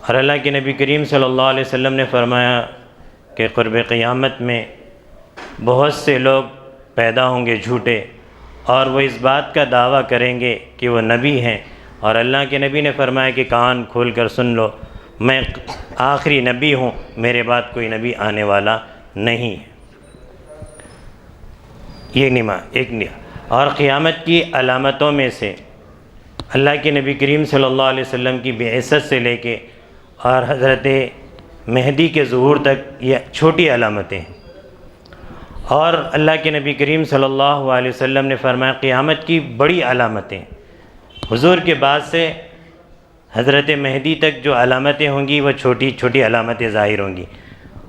اور اللہ کے نبی کریم صلی اللہ علیہ وسلم نے فرمایا کہ قرب قیامت میں بہت سے لوگ پیدا ہوں گے جھوٹے، اور وہ اس بات کا دعویٰ کریں گے کہ وہ نبی ہیں، اور اللہ کے نبی نے فرمایا کہ کان کھول کر سن لو، میں آخری نبی ہوں، میرے بعد کوئی نبی آنے والا نہیں ہے۔ یہ اور قیامت کی علامتوں میں سے اللہ کے نبی کریم صلی اللہ علیہ وسلم کی بعثت سے لے کے اور حضرت مہدی کے ظہور تک یہ چھوٹی علامتیں ہیں، اور اللہ کے نبی کریم صلی اللہ علیہ وسلم نے فرمایا قیامت کی بڑی علامتیں، حضور کے بعد سے حضرت مہدی تک جو علامتیں ہوں گی وہ چھوٹی چھوٹی علامتیں ظاہر ہوں گی،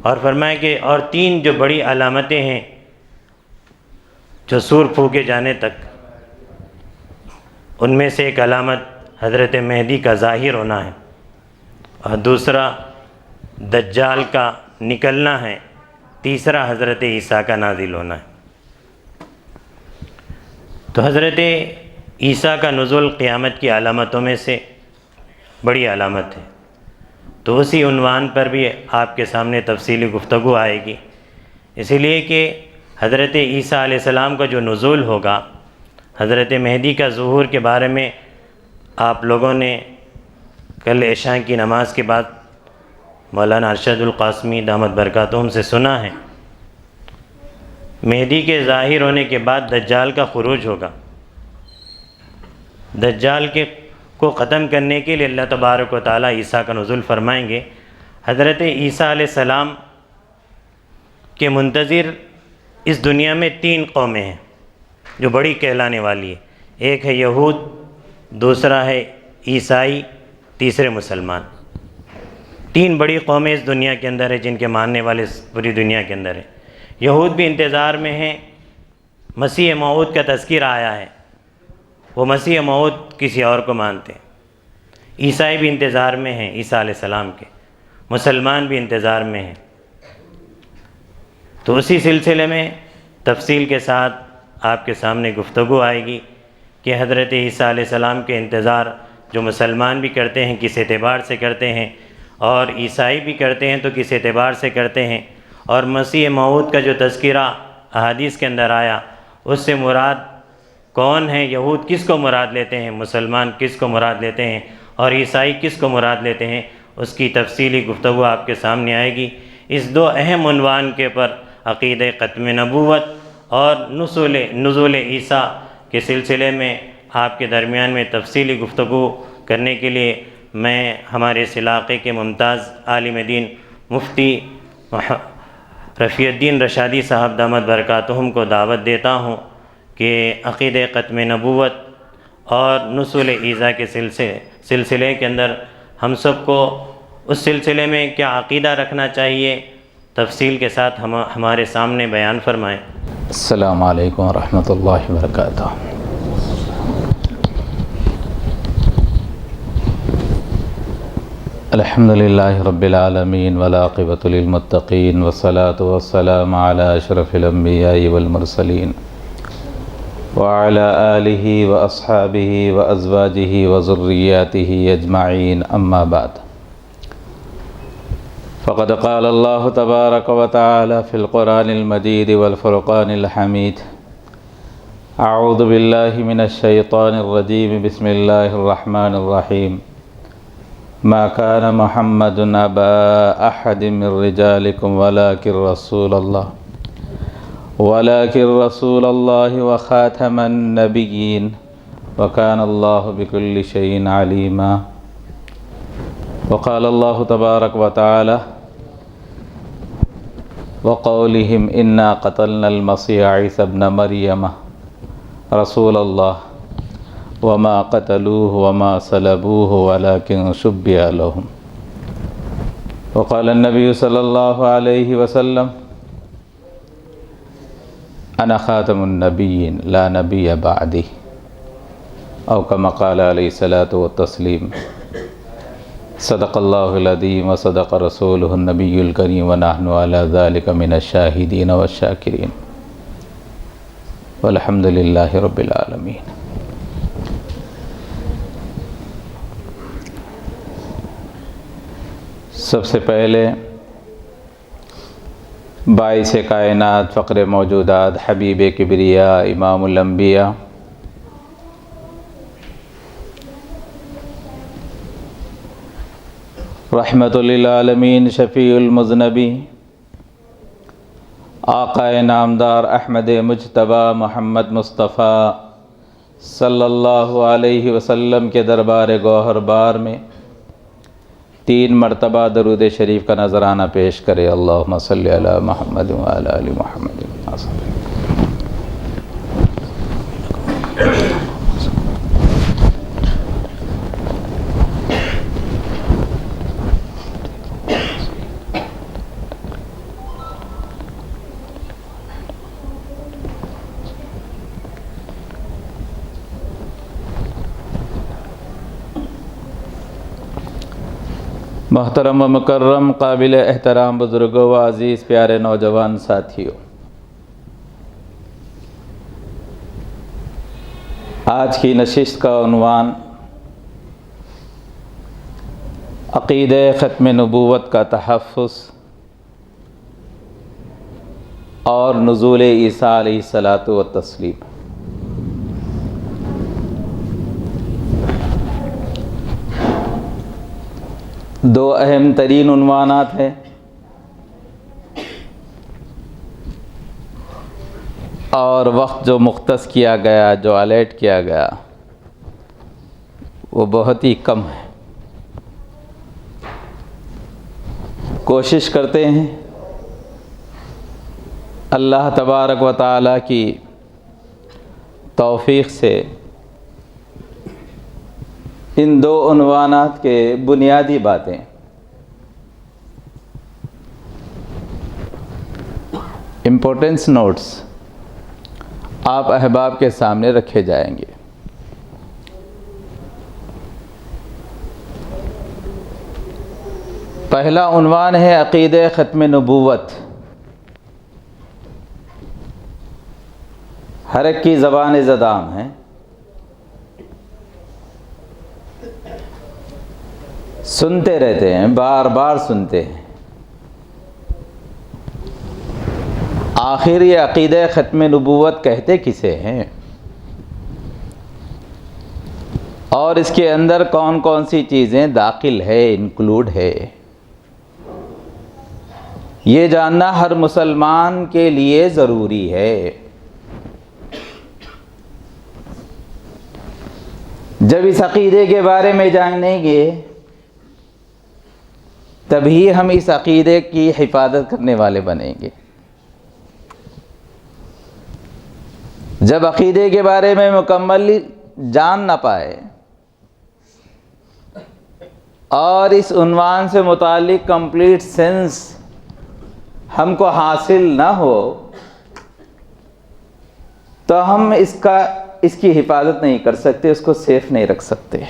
اور فرمایا کہ اور 3 جو بڑی علامتیں ہیں جو سور پھونکے جانے تک، ان میں سے ایک علامت حضرت مہدی کا ظاہر ہونا ہے، اور دوسرا دجال کا نکلنا ہے، تیسرا حضرت عیسیٰ کا نازل ہونا ہے۔ تو حضرت عیسیٰ کا نزول قیامت کی علامتوں میں سے بڑی علامت ہے، تو اسی عنوان پر بھی آپ کے سامنے تفصیلی گفتگو آئے گی، اسی لیے کہ حضرت عیسیٰ علیہ السلام کا جو نزول ہوگا، حضرت مہدی کا ظہور کے بارے میں آپ لوگوں نے کل عشاء کی نماز کے بعد مولانا ارشد القاسمی دامت برکاتہم سے سنا ہے۔ مہدی کے ظاہر ہونے کے بعد دجال کا خروج ہوگا، دجال کو ختم کرنے کے لیے اللہ تبارک و تعالیٰ عیسیٰ کا نزول فرمائیں گے۔ حضرت عیسیٰ علیہ السلام کے منتظر اس دنیا میں 3 قومیں ہیں جو بڑی کہلانے والی ہے، ایک ہے یہود، دوسرا ہے عیسائی، تیسرے مسلمان۔ 3 بڑی قومیں اس دنیا کے اندر ہیں جن کے ماننے والے اس پوری دنیا کے اندر ہیں۔ یہود بھی انتظار میں ہیں، مسیح موعود کا تذکرہ آیا ہے، وہ مسیح موعود کسی اور کو مانتے ہیں۔ عیسائی بھی انتظار میں ہیں عیسیٰ علیہ السلام کے، مسلمان بھی انتظار میں ہیں۔ تو اسی سلسلے میں تفصیل کے ساتھ آپ کے سامنے گفتگو آئے گی کہ حضرت عیسیٰ علیہ السلام کے انتظار جو مسلمان بھی کرتے ہیں کس اعتبار سے کرتے ہیں، اور عیسائی بھی کرتے ہیں تو کس اعتبار سے کرتے ہیں، اور مسیح موعود کا جو تذکرہ احادیث کے اندر آیا اس سے مراد کون ہے، یہود کس کو مراد لیتے ہیں، مسلمان کس کو مراد لیتے ہیں، اور عیسائی کس کو مراد لیتے ہیں، اس کی تفصیلی گفتگو آپ کے سامنے آئے گی۔ اس 2 اہم عنوان کے پر عقیدہ ختم نبوت اور نزول عیسیٰ کے سلسلے میں آپ کے درمیان میں تفصیلی گفتگو کرنے کے لیے میں ہمارے اس علاقے کے ممتاز عالم دین مفتی رفیع الدین رشادی صاحب دامت برکاتہم کو دعوت دیتا ہوں کہ عقیدہ ختم نبوت اور نزول عیسیٰ کے سلسلے کے اندر ہم سب کو اس سلسلے میں کیا عقیدہ رکھنا چاہیے، تفصیل کے ساتھ ہمارے سامنے بیان فرمائیں۔ السلام علیکم ورحمۃ اللہ وبرکاتہ۔ الحمد للہ رب العالمین والعاقبۃ للمتقین والصلاة والسلام علی اشرف الانبیاء والمرسلین وعلی آلہ واصحابہ وازواجہ وذریاتہ اجمعین، اما بعد، فقد قال اللہ تبارک وتعالی فی القرآن المجید والفرقان الحمید، اعوذ باللہ من الشیطان الرجیم، بسم اللہ الرحمن الرحیم، ما كان محمد أبا أحد من رجالكم ولكن رسول الله وخاتم النبيين وكان الله بكل شيء عليما۔ وقال الله تبارك وتعالى وقولهم إنا قتلنا المسيح عيسى ابن مريم رسول الله وما قتلوه وما صلبوه ولكن شبه لهم۔ وقال النبي صلى الله عليه وسلم أنا خاتم النبيين لا نبي بعدي، أو كما قال عليه الصلاة والتسليم۔ صدق الله العظيم وصدق رسوله النبي الكريم ونحن على ذلك من الشاهدين والشاكرين، والحمد لله رب العالمين۔ سب سے پہلے باعث کائنات فقر موجودات حبیب کبریا امام الانبیاء رحمت للعالمین شفیع المذنبی آقا نامدار احمد مجتبی محمد مصطفیٰ صلی اللہ علیہ وسلم کے دربار گوہر بار میں 3 مرتبہ درود شریف کا نذرانہ پیش کرے۔ اللہم صلی علی محمد وعلی آل محمد۔ محترم و مکرم قابل احترام بزرگوں و عزیز پیارے نوجوان ساتھیوں، آج کی نشست کا عنوان عقیدہ ختم نبوت کا تحفظ اور نزول عیسیٰ علیہ الصلاۃ والتسلیم۔ دو اہم ترین عنوانات ہیں، اور وقت جو مختص کیا گیا، جو الیٹ کیا گیا، وہ بہت ہی کم ہے۔ کوشش کرتے ہیں اللہ تبارک و تعالیٰ کی توفیق سے ان 2 عنوانات کے بنیادی باتیں امپورٹنس نوٹس آپ احباب کے سامنے رکھے جائیں گے۔ پہلا عنوان ہے عقیدہ ختم نبوت۔ ہر ایک کی زبان زدام ہے، سنتے رہتے ہیں، بار بار سنتے ہیں۔ آخر یہ عقیدہ ختم نبوت کہتے کسے ہیں، اور اس کے اندر کون کون سی چیزیں داخل ہے، انکلوڈ ہے، یہ جاننا ہر مسلمان کے لیے ضروری ہے۔ جب اس عقیدے کے بارے میں جانیں گے تبھی ہم اس عقیدے کی حفاظت کرنے والے بنیں گے۔ جب عقیدے کے بارے میں مکمل جان نہ پائے اور اس عنوان سے متعلق کمپلیٹ سینس ہم کو حاصل نہ ہو تو ہم اس کی حفاظت نہیں کر سکتے، اس کو سیف نہیں رکھ سکتے۔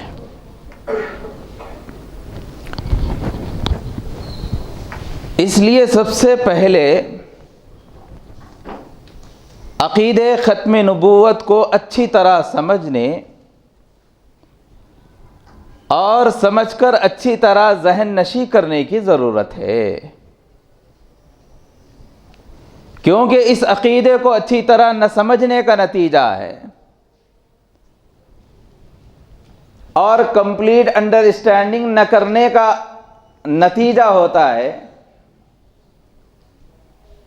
اس لیے سب سے پہلے عقیدہ ختم نبوت کو اچھی طرح سمجھنے اور سمجھ کر اچھی طرح ذہن نشی کرنے کی ضرورت ہے، کیونکہ اس عقیدے کو اچھی طرح نہ سمجھنے کا نتیجہ ہے اور کمپلیٹ انڈرسٹینڈنگ نہ کرنے کا نتیجہ ہوتا ہے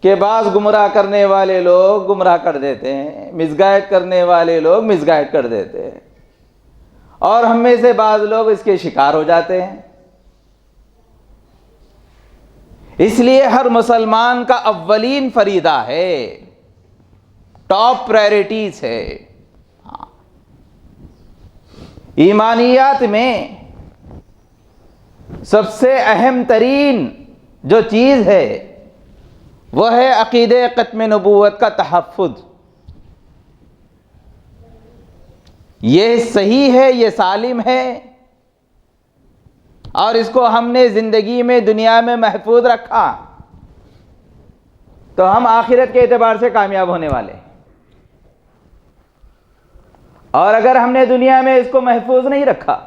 کہ بعض گمراہ کرنے والے لوگ گمراہ کر دیتے ہیں، مس گائیڈ کرنے والے لوگ مس گائیڈ کر دیتے ہیں، اور ہم میں سے بعض لوگ اس کے شکار ہو جاتے ہیں۔ اس لیے ہر مسلمان کا اولین فریضہ ہے، ٹاپ پرائرٹیز ہے۔ ایمانیات میں سب سے اہم ترین جو چیز ہے وہ ہے عقیدہ ختم نبوت کا تحفظ۔ یہ صحیح ہے، یہ سالم ہے، اور اس کو ہم نے زندگی میں دنیا میں محفوظ رکھا تو ہم آخرت کے اعتبار سے کامیاب ہونے والے ہیں، اور اگر ہم نے دنیا میں اس کو محفوظ نہیں رکھا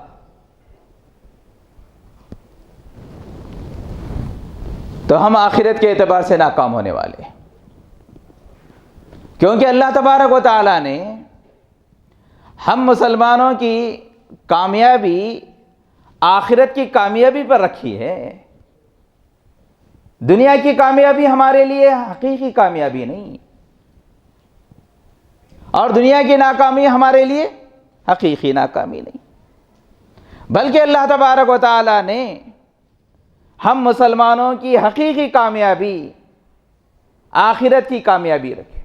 تو ہم آخرت کے اعتبار سے ناکام ہونے والے ہیں، کیونکہ اللہ تبارک و تعالیٰ نے ہم مسلمانوں کی کامیابی آخرت کی کامیابی پر رکھی ہے۔ دنیا کی کامیابی ہمارے لیے حقیقی کامیابی نہیں، اور دنیا کی ناکامی ہمارے لیے حقیقی ناکامی نہیں، بلکہ اللہ تبارک و تعالیٰ نے ہم مسلمانوں کی حقیقی کامیابی آخرت کی کامیابی رکھی۔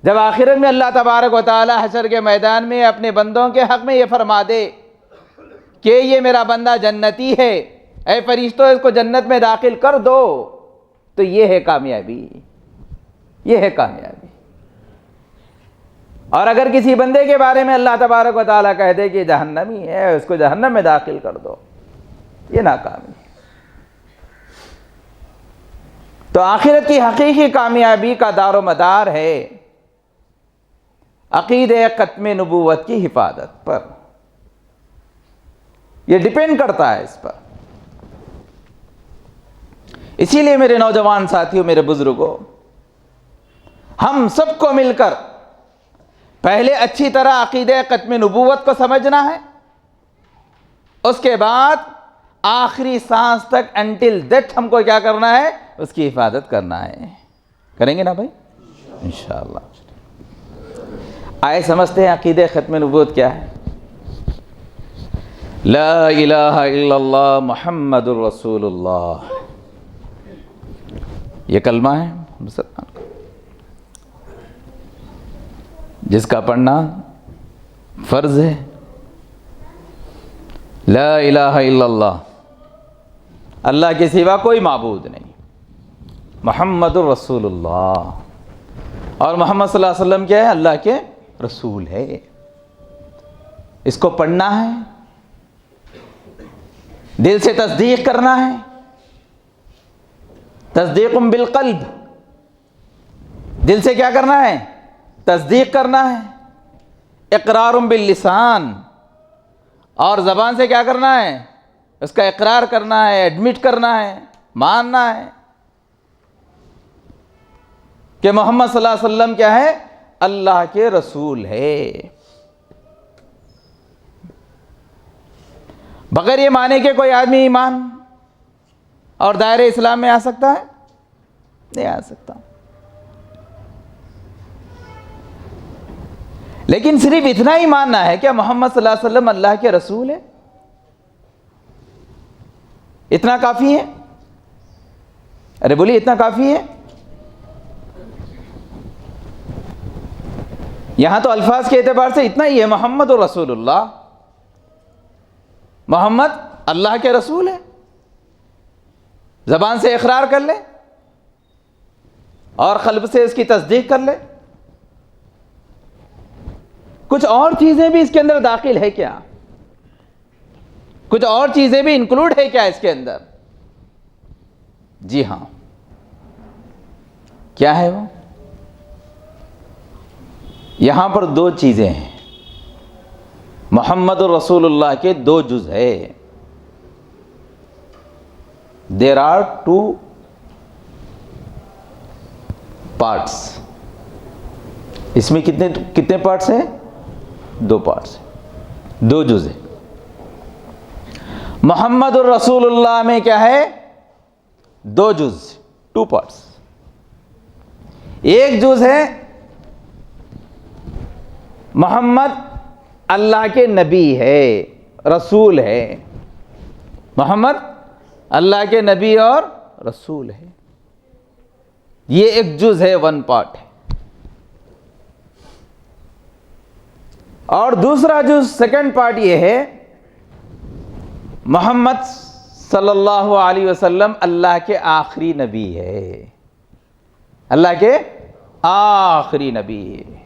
جب آخرت میں اللہ تبارک و تعالیٰ حشر کے میدان میں اپنے بندوں کے حق میں یہ فرما دے کہ یہ میرا بندہ جنتی ہے، اے فرشتوں اس کو جنت میں داخل کر دو، تو یہ ہے کامیابی، یہ ہے کامیابی۔ اور اگر کسی بندے کے بارے میں اللہ تبارک و تعالیٰ کہہ دے کہ جہنمی ہے، اس کو جہنم میں داخل کر دو، یہ ناکامی ہے۔ تو آخرت کی حقیقی کامیابی کا دار و مدار ہے عقیدہ ختم نبوت کی حفاظت پر، یہ ڈیپینڈ کرتا ہے اس پر۔ اسی لیے میرے نوجوان ساتھیوں، میرے بزرگوں، ہم سب کو مل کر پہلے اچھی طرح عقیدہ ختم نبوت کو سمجھنا ہے، اس کے بعد آخری سانس تک انٹل ڈیتھ ہم کو کیا کرنا ہے، اس کی حفاظت کرنا ہے۔ کریں گے نا بھائی؟ انشاءاللہ۔ آئے سمجھتے ہیں عقیدہ ختم نبوت کیا ہے۔ لا الہ الا اللہ محمد الرسول اللہ، یہ کلمہ ہے مسلمان کا، جس کا پڑھنا فرض ہے۔ لا الہ الا اللہ، اللہ کے سوا کوئی معبود نہیں، محمد الرسول اللہ، اور محمد صلی اللہ علیہ وسلم کیا ہے؟ اللہ کے رسول ہے۔ اس کو پڑھنا ہے، دل سے تصدیق کرنا ہے، تصدیق بالقلب، دل سے کیا کرنا ہے؟ تصدیق کرنا ہے، اقرار باللسان، اور زبان سے کیا کرنا ہے؟ اس کا اقرار کرنا ہے، ایڈمٹ کرنا ہے، ماننا ہے کہ محمد صلی اللہ علیہ وسلم کیا ہے؟ اللہ کے رسول ہے۔ بغیر یہ مانے کہ کوئی آدمی ایمان اور دائرہ اسلام میں آ سکتا ہے؟ نہیں آ سکتا۔ لیکن صرف اتنا ہی ماننا ہے کہ محمد صلی اللہ علیہ وسلم اللہ کے رسول ہے، اتنا کافی ہے؟ ارے بولیے، اتنا کافی ہے؟ یہاں تو الفاظ کے اعتبار سے اتنا ہی ہے، محمد رسول اللہ، محمد اللہ کے رسول ہے، زبان سے اقرار کر لے اور قلب سے اس کی تصدیق کر لے۔ کچھ اور چیزیں بھی اس کے اندر داخل ہے کیا؟ کچھ اور چیزیں بھی انکلوڈ ہے کیا اس کے اندر؟ جی ہاں، کیا ہے وہ؟ یہاں پر دو چیزیں ہیں۔ محمد رسول اللہ کے دو جز ہے۔ There are two parts. اس میں کتنے پارٹس ہیں؟ دو پارٹس ہیں، دو جز ہیں۔ محمد الرسول اللہ میں کیا ہے؟ دو جز، ٹو پارٹس۔ ایک جز ہے محمد اللہ کے نبی ہے، رسول ہے۔ محمد اللہ کے نبی اور رسول ہے، یہ ایک جز ہے، ون پارٹ ہے۔ اور دوسرا جز، سیکنڈ پارٹ یہ ہے، محمد صلی اللہ علیہ وسلم اللہ کے آخری نبی ہے، اللہ کے آخری نبی ہے،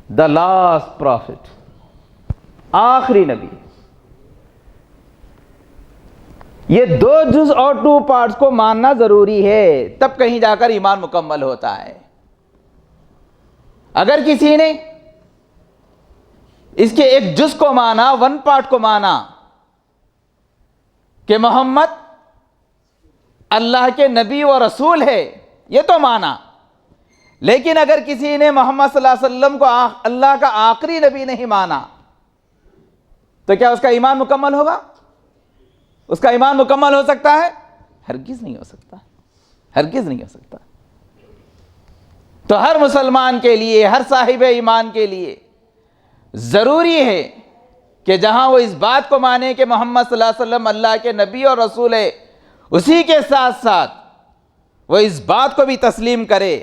دا لاسٹ پروفٹ، آخری نبی۔ یہ دو جز اور ٹو پارٹس کو ماننا ضروری ہے، تب کہیں جا کر ایمان مکمل ہوتا ہے۔ اگر کسی نے اس کے ایک جز کو مانا، ون پارٹ کو مانا کہ محمد اللہ کے نبی و رسول ہے، یہ تو مانا، لیکن اگر کسی نے محمد صلی اللہ علیہ وسلم کو اللہ کا آخری نبی نہیں مانا تو کیا اس کا ایمان مکمل ہوگا؟ اس کا ایمان مکمل ہو سکتا ہے؟ ہرگز نہیں ہو سکتا، ہرگز نہیں ہو سکتا۔ تو ہر مسلمان کے لیے، ہر صاحب ایمان کے لیے ضروری ہے کہ جہاں وہ اس بات کو مانے کہ محمد صلی اللہ علیہ وسلم اللہ کے نبی اور رسول ہے، اسی کے ساتھ ساتھ وہ اس بات کو بھی تسلیم کرے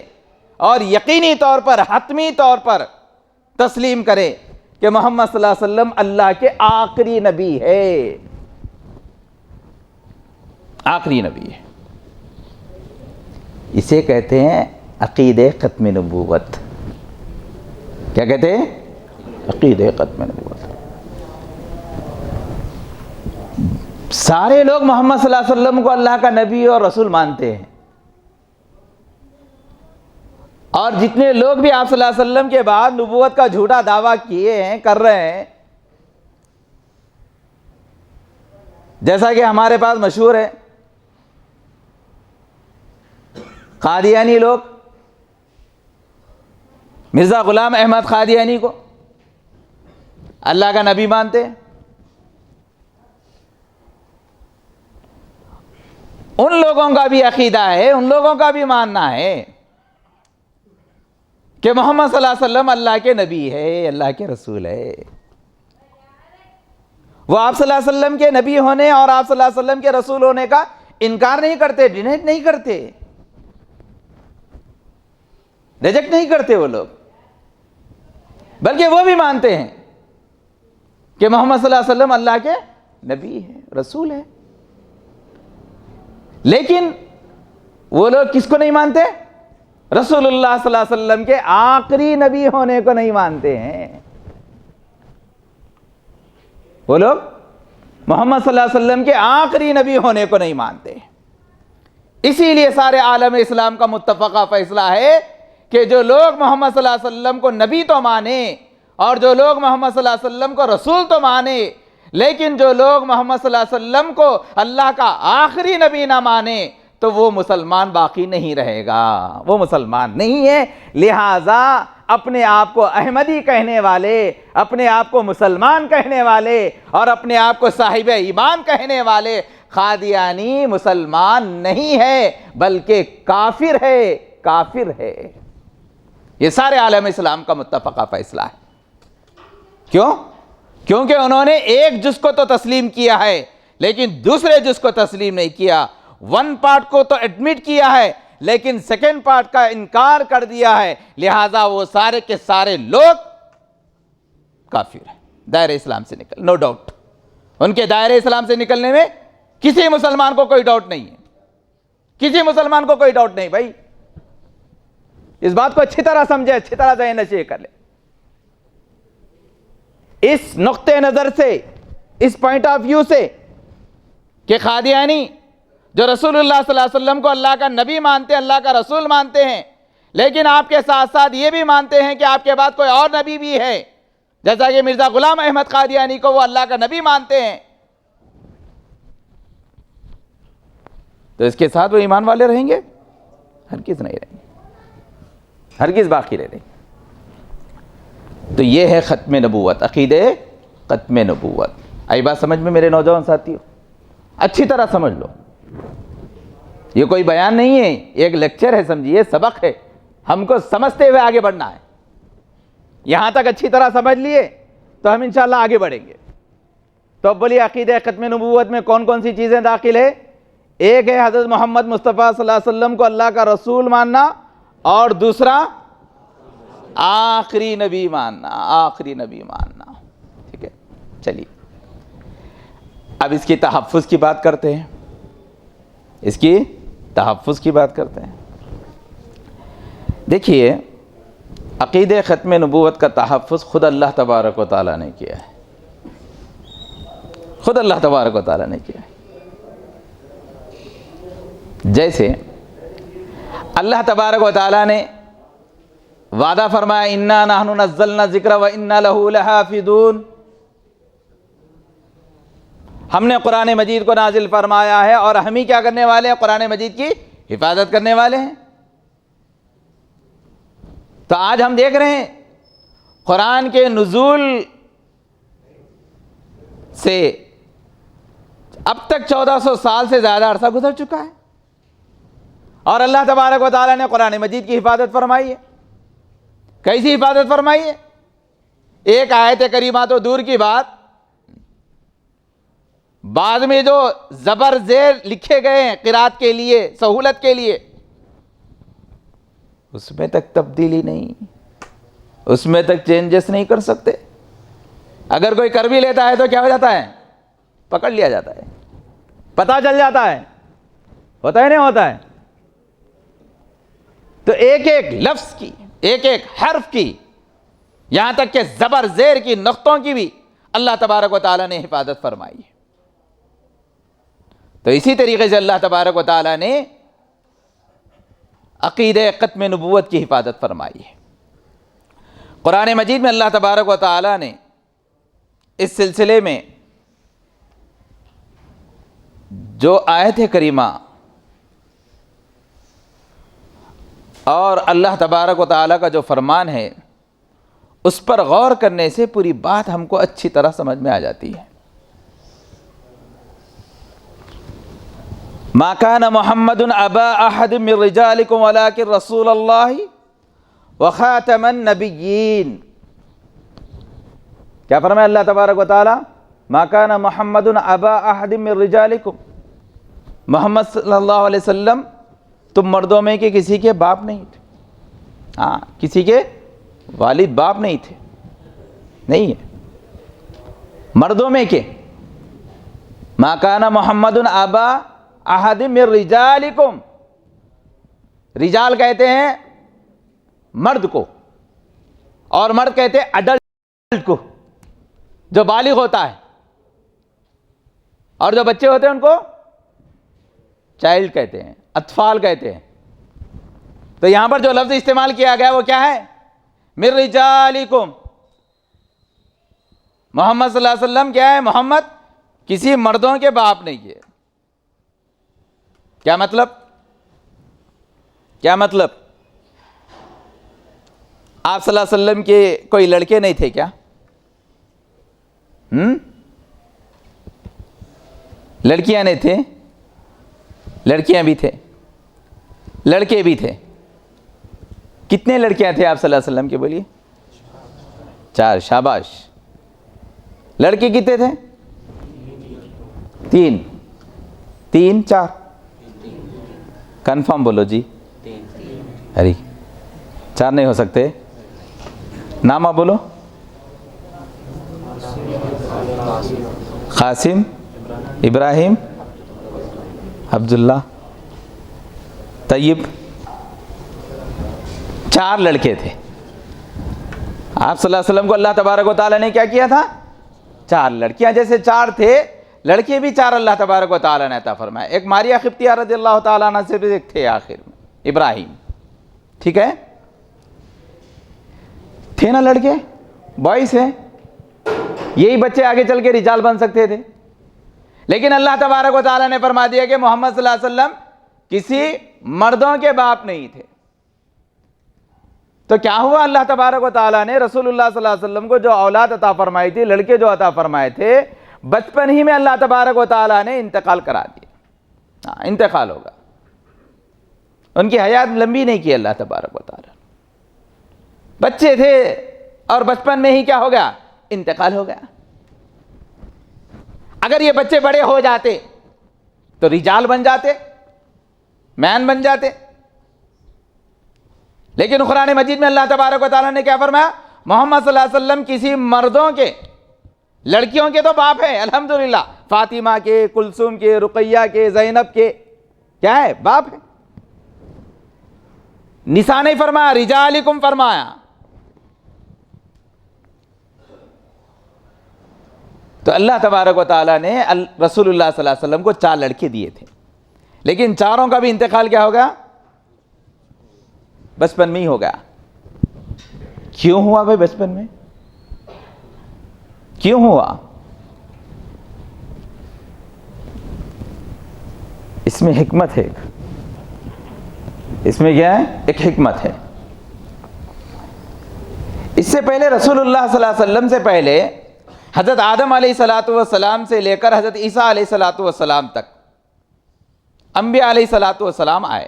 اور یقینی طور پر، حتمی طور پر تسلیم کرے کہ محمد صلی اللہ علیہ وسلم اللہ کے آخری نبی ہے، آخری نبی ہے۔ اسے کہتے ہیں عقیدہ ختم نبوت۔ کیا کہتے ہیں؟ عقیدہ ختم نبوت۔ سارے لوگ محمد صلی اللہ علیہ وسلم کو اللہ کا نبی اور رسول مانتے ہیں، اور جتنے لوگ بھی آپ صلی اللہ علیہ وسلم کے بعد نبوت کا جھوٹا دعویٰ کیے ہیں، کر رہے ہیں، جیسا کہ ہمارے پاس مشہور ہے قادیانی لوگ، مرزا غلام احمد قادیانی کو اللہ کا نبی مانتے ہیں۔ ان لوگوں کا بھی عقیدہ ہے، ان لوگوں کا بھی ماننا ہے کہ محمد صلی اللہ علیہ وسلم اللہ کے نبی ہے، اللہ کے رسول ہے۔ وہ آپ صلی اللہ علیہ وسلم کے نبی ہونے اور آپ صلی اللہ علیہ وسلم کے رسول ہونے کا انکار نہیں کرتے، ڈینیٹ نہیں کرتے، ریجیکٹ نہیں کرتے وہ لوگ، بلکہ وہ بھی مانتے ہیں کہ محمد صلی اللہ علیہ وسلم اللہ کے نبی ہے، رسول ہے۔ لیکن وہ لوگ کس کو نہیں مانتے؟ رسول اللہ صلی اللہ علیہ وسلم کے آخری نبی ہونے کو نہیں مانتے ہیں۔ وہ لوگ محمد صلی اللہ علیہ وسلم کے آخری نبی ہونے کو نہیں مانتے۔ اسی لیے سارے عالم اسلام کا متفقہ فیصلہ ہے کہ جو لوگ محمد صلی اللہ علیہ وسلم کو نبی تو مانے اور جو لوگ محمد صلی اللہ علیہ وسلم کو رسول تو مانے، لیکن جو لوگ محمد صلی اللہ علیہ وسلم کو اللہ کا آخری نبی نہ مانے تو وہ مسلمان باقی نہیں رہے گا، وہ مسلمان نہیں ہے۔ لہٰذا اپنے آپ کو احمدی کہنے والے، اپنے آپ کو مسلمان کہنے والے اور اپنے آپ کو صاحب ایمان کہنے والے قادیانی مسلمان نہیں ہے بلکہ کافر ہے، کافر ہے۔ یہ سارے عالم اسلام کا متفقہ فیصلہ ہے۔ کیوں؟ کیونکہ انہوں نے ایک جز کو تو تسلیم کیا ہے لیکن دوسرے جز کو تسلیم نہیں کیا۔ ون پارٹ کو تو ایڈمٹ کیا ہے لیکن سیکنڈ پارٹ کا انکار کر دیا ہے، لہٰذا وہ سارے کے سارے لوگ کافر ہیں، دائرہ اسلام سے نکل، نو ڈاؤٹ۔ ان کے دائرہ اسلام سے نکلنے میں کسی مسلمان کو کوئی ڈاؤٹ نہیں ہے، کسی مسلمان کو کوئی ڈاؤٹ نہیں۔ بھائی اس بات کو اچھی طرح سمجھے، اچھی طرح ذہن نشین کر لے۔ اس نقطہ نظر سے، اس پوائنٹ آف ویو سے کہ قادیانی جو رسول اللہ صلی اللہ علیہ وسلم کو اللہ کا نبی مانتے ہیں، اللہ کا رسول مانتے ہیں، لیکن آپ کے ساتھ ساتھ یہ بھی مانتے ہیں کہ آپ کے بعد کوئی اور نبی بھی ہے، جیسا کہ مرزا غلام احمد قادیانی کو وہ اللہ کا نبی مانتے ہیں، تو اس کے ساتھ وہ ایمان والے رہیں گے؟ ہرگز نہیں رہیں گے، ہرگز باقی رہیں گے۔ تو یہ ہے ختم نبوت، عقیدہ ختم نبوت۔ آئی بات سمجھ میں میرے نوجوان ساتھیوں؟ اچھی طرح سمجھ لو، یہ کوئی بیان نہیں ہے، ایک لیکچر ہے، سمجھیے، سبق ہے، ہم کو سمجھتے ہوئے آگے بڑھنا ہے۔ یہاں تک اچھی طرح سمجھ لیے تو ہم انشاءاللہ آگے بڑھیں گے۔ تو اب بولیے عقیدہ ختم نبوت میں کون کون سی چیزیں داخل ہے؟ ایک ہے حضرت محمد مصطفیٰ صلی اللہ علیہ وسلم کو اللہ کا رسول ماننا، اور دوسرا آخری نبی ماننا، آخری نبی ماننا۔ ٹھیک ہے، چلیے اب اس کی تحفظ کی بات کرتے ہیں، اس کی تحفظ کی بات کرتے ہیں۔ دیکھیے، عقیدہ ختم نبوت کا تحفظ خود اللہ تبارک و تعالیٰ نے کیا ہے، خود اللہ تبارک و تعالیٰ نے کیا ہے۔ جیسے اللہ تبارک و تعالیٰ نے وعدہ فرمایا اِنَّا نَحْنُ نَزَّلْنَا الذِّكْرَ وَإِنَّا لَهُ لَحَافِظُونَ، ہم نے قرآن مجید کو نازل فرمایا ہے اور ہم ہی کیا کرنے والے ہیں؟ قرآن مجید کی حفاظت کرنے والے ہیں۔ تو آج ہم دیکھ رہے ہیں قرآن کے نزول سے اب تک 1400 سال سے زیادہ عرصہ گزر چکا ہے، اور اللہ تبارک و تعالیٰ نے قرآن مجید کی حفاظت فرمائی ہے۔ کیسی حفاظت فرمائی ہے؟ ایک آیت کریمہ تو دور کی بات، بعد میں جو زبر زیر لکھے گئے ہیں قرات کے لیے، سہولت کے لیے، اس میں تک تبدیلی نہیں، اس میں تک چینجز نہیں کر سکتے۔ اگر کوئی کر بھی لیتا ہے تو کیا ہو جاتا ہے؟ پکڑ لیا جاتا ہے، پتہ چل جاتا ہے، ہوتا ہے نہیں ہوتا ہے؟ تو ایک ایک لفظ کی، ایک ایک حرف کی، یہاں تک کہ زبر زیر کی، نقطوں کی بھی اللہ تبارک و تعالیٰ نے حفاظت فرمائی ہے۔ تو اسی طریقے سے اللہ تبارک و تعالیٰ نے عقیدہ ختم نبوت کی حفاظت فرمائی ہے۔ قرآن مجید میں اللہ تبارک و تعالیٰ نے اس سلسلے میں جو آیت کریمہ اور اللہ تبارک و تعالیٰ کا جو فرمان ہے، اس پر غور کرنے سے پوری بات ہم کو اچھی طرح سمجھ میں آ جاتی ہے۔ ما کان محمد ابا احد من رجالکم ولکن رسول اللہ وخاتم النبیین۔ کیا فرمایا اللہ تبارک و تعالیٰ؟ ما کان محمد ابا احد من رجالکم، محمد صلی اللہ علیہ وسلم تم مردوں میں کے کسی کے باپ نہیں تھے، ہاں کسی کے والد باپ نہیں تھے، نہیں ہے مردوں میں کے۔ ما کان محمد ابا احد من رجالکم، رجال کہتے ہیں مرد کو، اور مرد کہتے ہیں اڈلٹ کو، جو بالغ ہوتا ہے، اور جو بچے ہوتے ہیں ان کو چائلڈ کہتے ہیں، اطفال کہتے ہیں۔ تو یہاں پر جو لفظ استعمال کیا گیا وہ کیا ہے؟ من رجالکم۔ محمد صلی اللہ علیہ وسلم کیا ہے؟ محمد کسی مردوں کے باپ نہیں ہے۔ کیا مطلب؟ کیا مطلب؟ آپ صلی اللہ علیہ وسلم کے کوئی لڑکے نہیں تھے کیا؟ لڑکیاں نہیں تھے؟ لڑکیاں بھی تھے، لڑکے بھی تھے۔ کتنے لڑکیاں تھے آپ صلی اللہ علیہ وسلم کے؟ بولیے 4، شاباش۔ لڑکے کتنے تھے؟ 3 4 کنفرم بولو جی۔ ارے 4 نہیں ہو سکتے، نامہ بولو۔ قاسم، ابراہیم، عبداللہ، طیب، 4 لڑکے تھے۔ آپ صلی اللہ علیہ وسلم کو اللہ تبارک و تعالیٰ نے کیا کیا تھا؟ 4 لڑکیاں جیسے 4 تھے، لڑکے بھی 4 اللہ تبارک و تعالیٰ نے عطا فرمائے۔ ایک ماریہ قبطیہ رضی اللہ تعالیٰ عنہ سے بھی ایک تھے آخر میں، ابراہیم، ٹھیک ہے؟ تھے نا لڑکے، بوائز ہیں، یہی بچے آگے چل کے رجال بن سکتے تھے، لیکن اللہ تبارک و تعالیٰ نے فرما دیا کہ محمد صلی اللہ علیہ وسلم کسی مردوں کے باپ نہیں تھے۔ تو کیا ہوا؟ اللہ تبارک و تعالیٰ نے رسول اللہ صلی اللہ علیہ وسلم کو جو اولاد عطا فرمائی تھی، لڑکے جو عطا فرمائے تھے، بچپن ہی میں اللہ تبارک و تعالیٰ نے انتقال کرا دیا۔ انتقال ہوگا، ان کی حیات لمبی نہیں کی اللہ تبارک و تعالیٰ۔ بچے تھے اور بچپن میں ہی کیا ہو گیا؟ انتقال ہو گیا۔ اگر یہ بچے بڑے ہو جاتے تو رجال بن جاتے، مین بن جاتے، لیکن قرآن مجید میں اللہ تبارک و تعالیٰ نے کیا فرمایا؟ محمد صلی اللہ علیہ وسلم کسی مردوں کے، لڑکیوں کے تو باپ ہیں الحمدللہ، فاطمہ کے، کلثوم کے، رقیہ کے، زینب کے، کیا ہے؟ باپ ہے۔ نساء نہیں فرمایا، رجالکم فرمایا۔ تو اللہ تبارک و تعالیٰ نے رسول اللہ صلی اللہ علیہ وسلم کو 4 لڑکے دیے تھے، لیکن 4 کا بھی انتقال کیا ہوگا؟ بچپن میں ہی ہو گیا۔ کیوں ہوا بھائی بچپن میں؟ کیوں ہوا؟ اس میں حکمت ہے، اس میں کیا ہے؟ ایک حکمت ہے۔ اس سے پہلے رسول اللہ صلی اللہ علیہ وسلم سے پہلے حضرت آدم علیہ الصلاۃ والسلام سے لے کر حضرت عیسیٰ علیہ الصلاۃ والسلام تک انبیاء علیہ الصلاۃ والسلام آئے،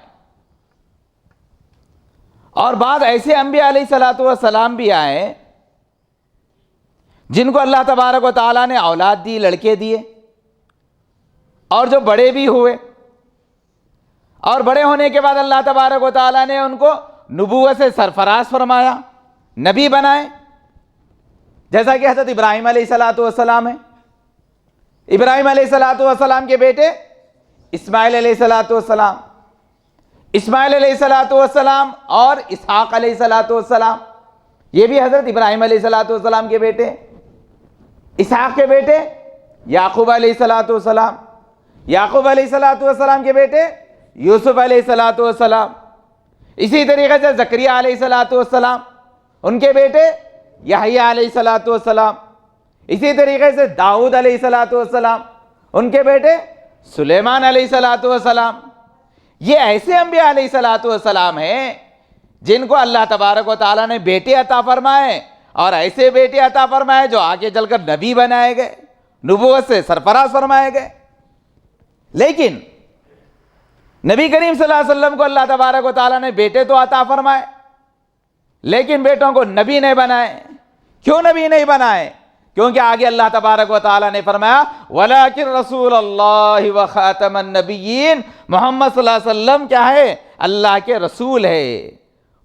اور بعض ایسے انبیاء علیہ الصلاۃ والسلام بھی آئے جن کو اللہ تبارک و تعالیٰ نے اولاد دی، لڑکے دیے، اور جو بڑے بھی ہوئے، اور بڑے ہونے کے بعد اللہ تبارک و تعالیٰ نے ان کو نبوت سے سرفراز فرمایا، نبی بنائے، جیسا کہ حضرت ابراہیم علیہ الصلاۃ والسلام ہے۔ ابراہیم علیہ الصلاۃ والسلام کے بیٹے اسماعیل علیہ الصلاۃ والسلام، اسماعیل علیہ الصلاۃ والسلام اور اسحاق علیہ الصلاۃ والسلام، یہ بھی حضرت ابراہیم علیہ الصلاۃ والسلام کے بیٹے۔ اسحاق کے بیٹے یعقوب علیہ الصلاۃ والسلام، یعقوب علیہ الصلاۃ والسلام کے بیٹے یوسف علیہ الصلاۃ والسلام۔ اسی طریقے سے زکریا علیہ الصلاۃ والسلام، ان کے بیٹے یحییٰ علیہ الصلاۃ والسلام۔ اسی طریقے سے داؤد علیہ الصلاۃ والسلام، ان کے بیٹے سلیمان علیہ الصلاۃ والسلام۔ یہ ایسے انبیاء علیہ الصلاۃ والسلام ہیں جن کو اللہ تبارک و تعالیٰ نے بیٹے عطا فرمائے، اور ایسے بیٹے عطا فرمائے جو آگے چل کر نبی بنائے گئے، نبوت سے سرفراز فرمائے گئے۔ لیکن نبی کریم صلی اللہ علیہ وسلم کو اللہ تبارک و تعالیٰ نے بیٹے تو عطا فرمائے، لیکن بیٹوں کو نبی نہیں بنائے۔ کیوں نبی نہیں بنائے؟ کیونکہ آگے اللہ تبارک و تعالیٰ نے فرمایا وَلَٰكِن رَسُولَ اللَّهِ وَخَاتَمَ النَّبِيِّينَ، محمد صلی اللہ علیہ وسلم کیا ہے؟ اللہ کے رسول ہے۔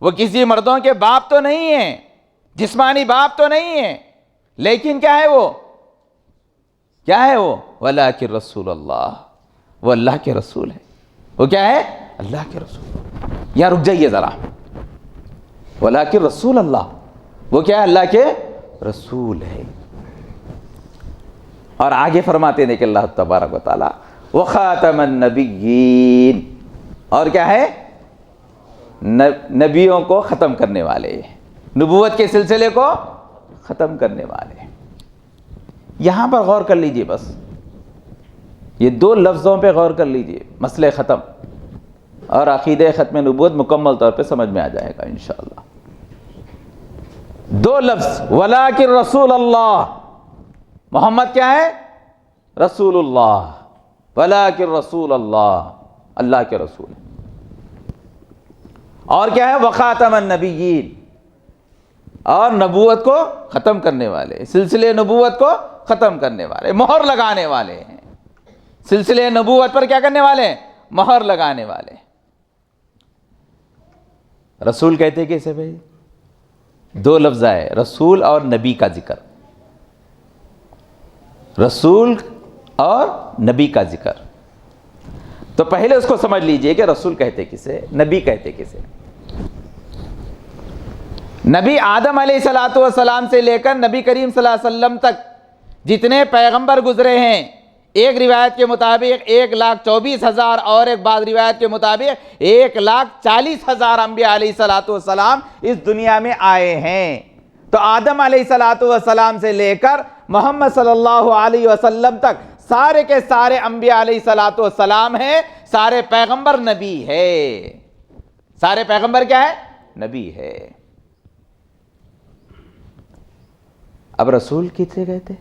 وہ کسی مردوں کے باپ تو نہیں ہیں، جسمانی باپ تو نہیں ہیں، لیکن کیا ہے وہ؟ کیا ہے وہ؟ وَلَٰكِن رَسُولَ اللَّهِ، وہ اللہ کے رسول ہے۔ وہ کیا ہے؟ اللہ کے رسول۔ یہاں رک جائیے ذرا، وَلَٰكِن رسول اللہ، وہ کیا ہے؟ اللہ کے رسول ہے۔ اور آگے فرماتے ہیں کہ اللہ تبارک و تعالیٰ وَخَاتَمَ النَّبِيِّينَ، اور کیا ہے؟ نبیوں کو ختم کرنے والے، نبوت کے سلسلے کو ختم کرنے والے۔ یہاں پر غور کر لیجئے، بس یہ دو لفظوں پہ غور کر لیجئے، مسئلہ ختم، اور عقیدہ ختم نبوت مکمل طور پہ سمجھ میں آ جائے گا انشاءاللہ۔ دو لفظ وَلَٰكِن رسول اللہ، محمد کیا ہے؟ رسول اللہ، وَلَٰكِن رسول اللہ، اللہ کے رسول۔ اور کیا ہے؟ وَخَاتَمَ النَّبِيِّينَ، اور نبوت کو ختم کرنے والے، سلسلے نبوت کو ختم کرنے والے، مہر لگانے والے ہیں۔ سلسلے نبوت پر کیا کرنے والے ہیں؟ مہر لگانے والے۔ رسول کہتے کیسے بھائی؟ دو لفظ آئے، رسول اور نبی کا ذکر، رسول اور نبی کا ذکر۔ تو پہلے اس کو سمجھ لیجئے کہ رسول کہتے کسے، نبی کہتے کسے۔ نبی آدم علیہ الصلاۃ والسلام سے لے کر نبی کریم صلی اللہ علیہ وسلم تک جتنے پیغمبر گزرے ہیں، ایک روایت کے مطابق 1,24,000 اور ایک بعض روایت کے مطابق 1,40,000 انبیاء علیہ الصلاۃ والسلام اس دنیا میں آئے ہیں۔ تو آدم علیہ الصلاۃ والسلام سے لے کر محمد صلی اللہ علیہ وسلم تک سارے کے سارے انبیاء علیہ الصلاۃ والسلام ہیں، سارے پیغمبر نبی ہے۔ سارے پیغمبر کیا ہے؟ نبی ہے۔ اب رسول کتنے کہتے؟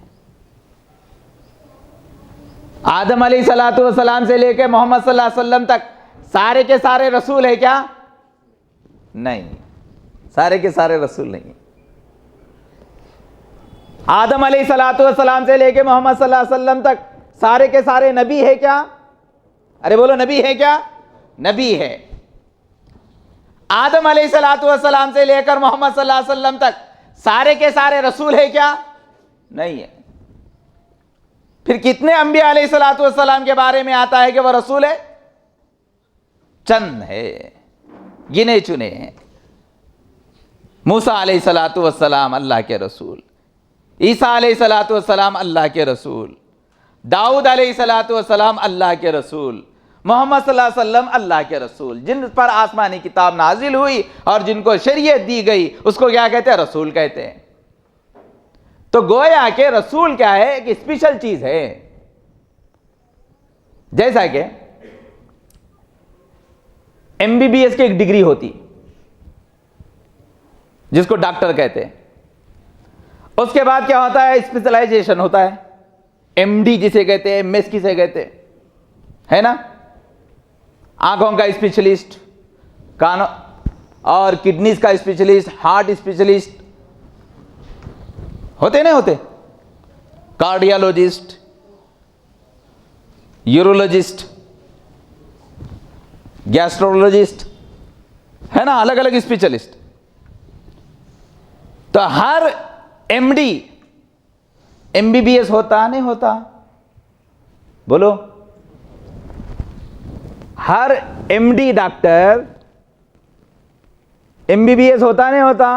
آدم علیہ الصلاۃ والسلام سے لے کے محمد صلی اللہ علیہ وسلم تک سارے کے سارے رسول ہے کیا؟ نہیں، سارے کے سارے رسول نہیں۔ آدم علیہ الصلاۃ والسلام سے لے کے محمد صلی اللہ علیہ وسلم تک سارے کے سارے نبی ہے کیا؟ ارے بولو، نبی ہے کیا؟ نبی ہے۔ آدم علیہ الصلاۃ والسلام سے لے کر محمد صلی اللہ علیہ وسلم تک سارے کے سارے رسول ہے کیا؟ نہیں ہے۔ پھر کتنے انبیاء علیہ الصلاۃ والسلام کے بارے میں آتا ہے کہ وہ رسول ہے؟ چند ہے، گنے چنے ہیں۔ موسیٰ علیہ الصلاۃ والسلام اللہ کے رسول، عیسیٰ علیہ الصلاۃ والسلام اللہ کے رسول، داؤد علیہ الصلاۃ والسلام اللہ کے رسول، محمد صلی اللہ علیہ وسلم اللہ کے رسول، جن پر آسمانی کتاب نازل ہوئی اور جن کو شریعت دی گئی، اس کو کیا کہتے ہیں؟ رسول کہتے ہیں۔ تو گویا کہ رسول کیا ہے؟ ایک اسپیشل چیز ہے۔ جیسا کہ MBBS کی ایک ڈگری ہوتی جس کو ڈاکٹر کہتے ہیں. اس کے بعد کیا ہوتا ہے؟ اسپیشلائزیشن ہوتا ہے. MD جسے کہتے ہیں, MS کسے کہتے ہیں, ہے نا؟ آنکھوں کا اسپیشلسٹ, کانوں اور کڈنیز کا اسپیشلسٹ, ہارٹ اسپیشلسٹ ہوتے نہیں ہوتے, کارڈیالوجسٹ, یورولوجسٹ, گیسٹرولوجسٹ, ہے نا, الگ الگ اسپیشلسٹ. تو ہر MD MBBS ہوتا نہیں ہوتا؟ بولو. ہر MD ڈاکٹر MBBS ہوتا نہیں ہوتا؟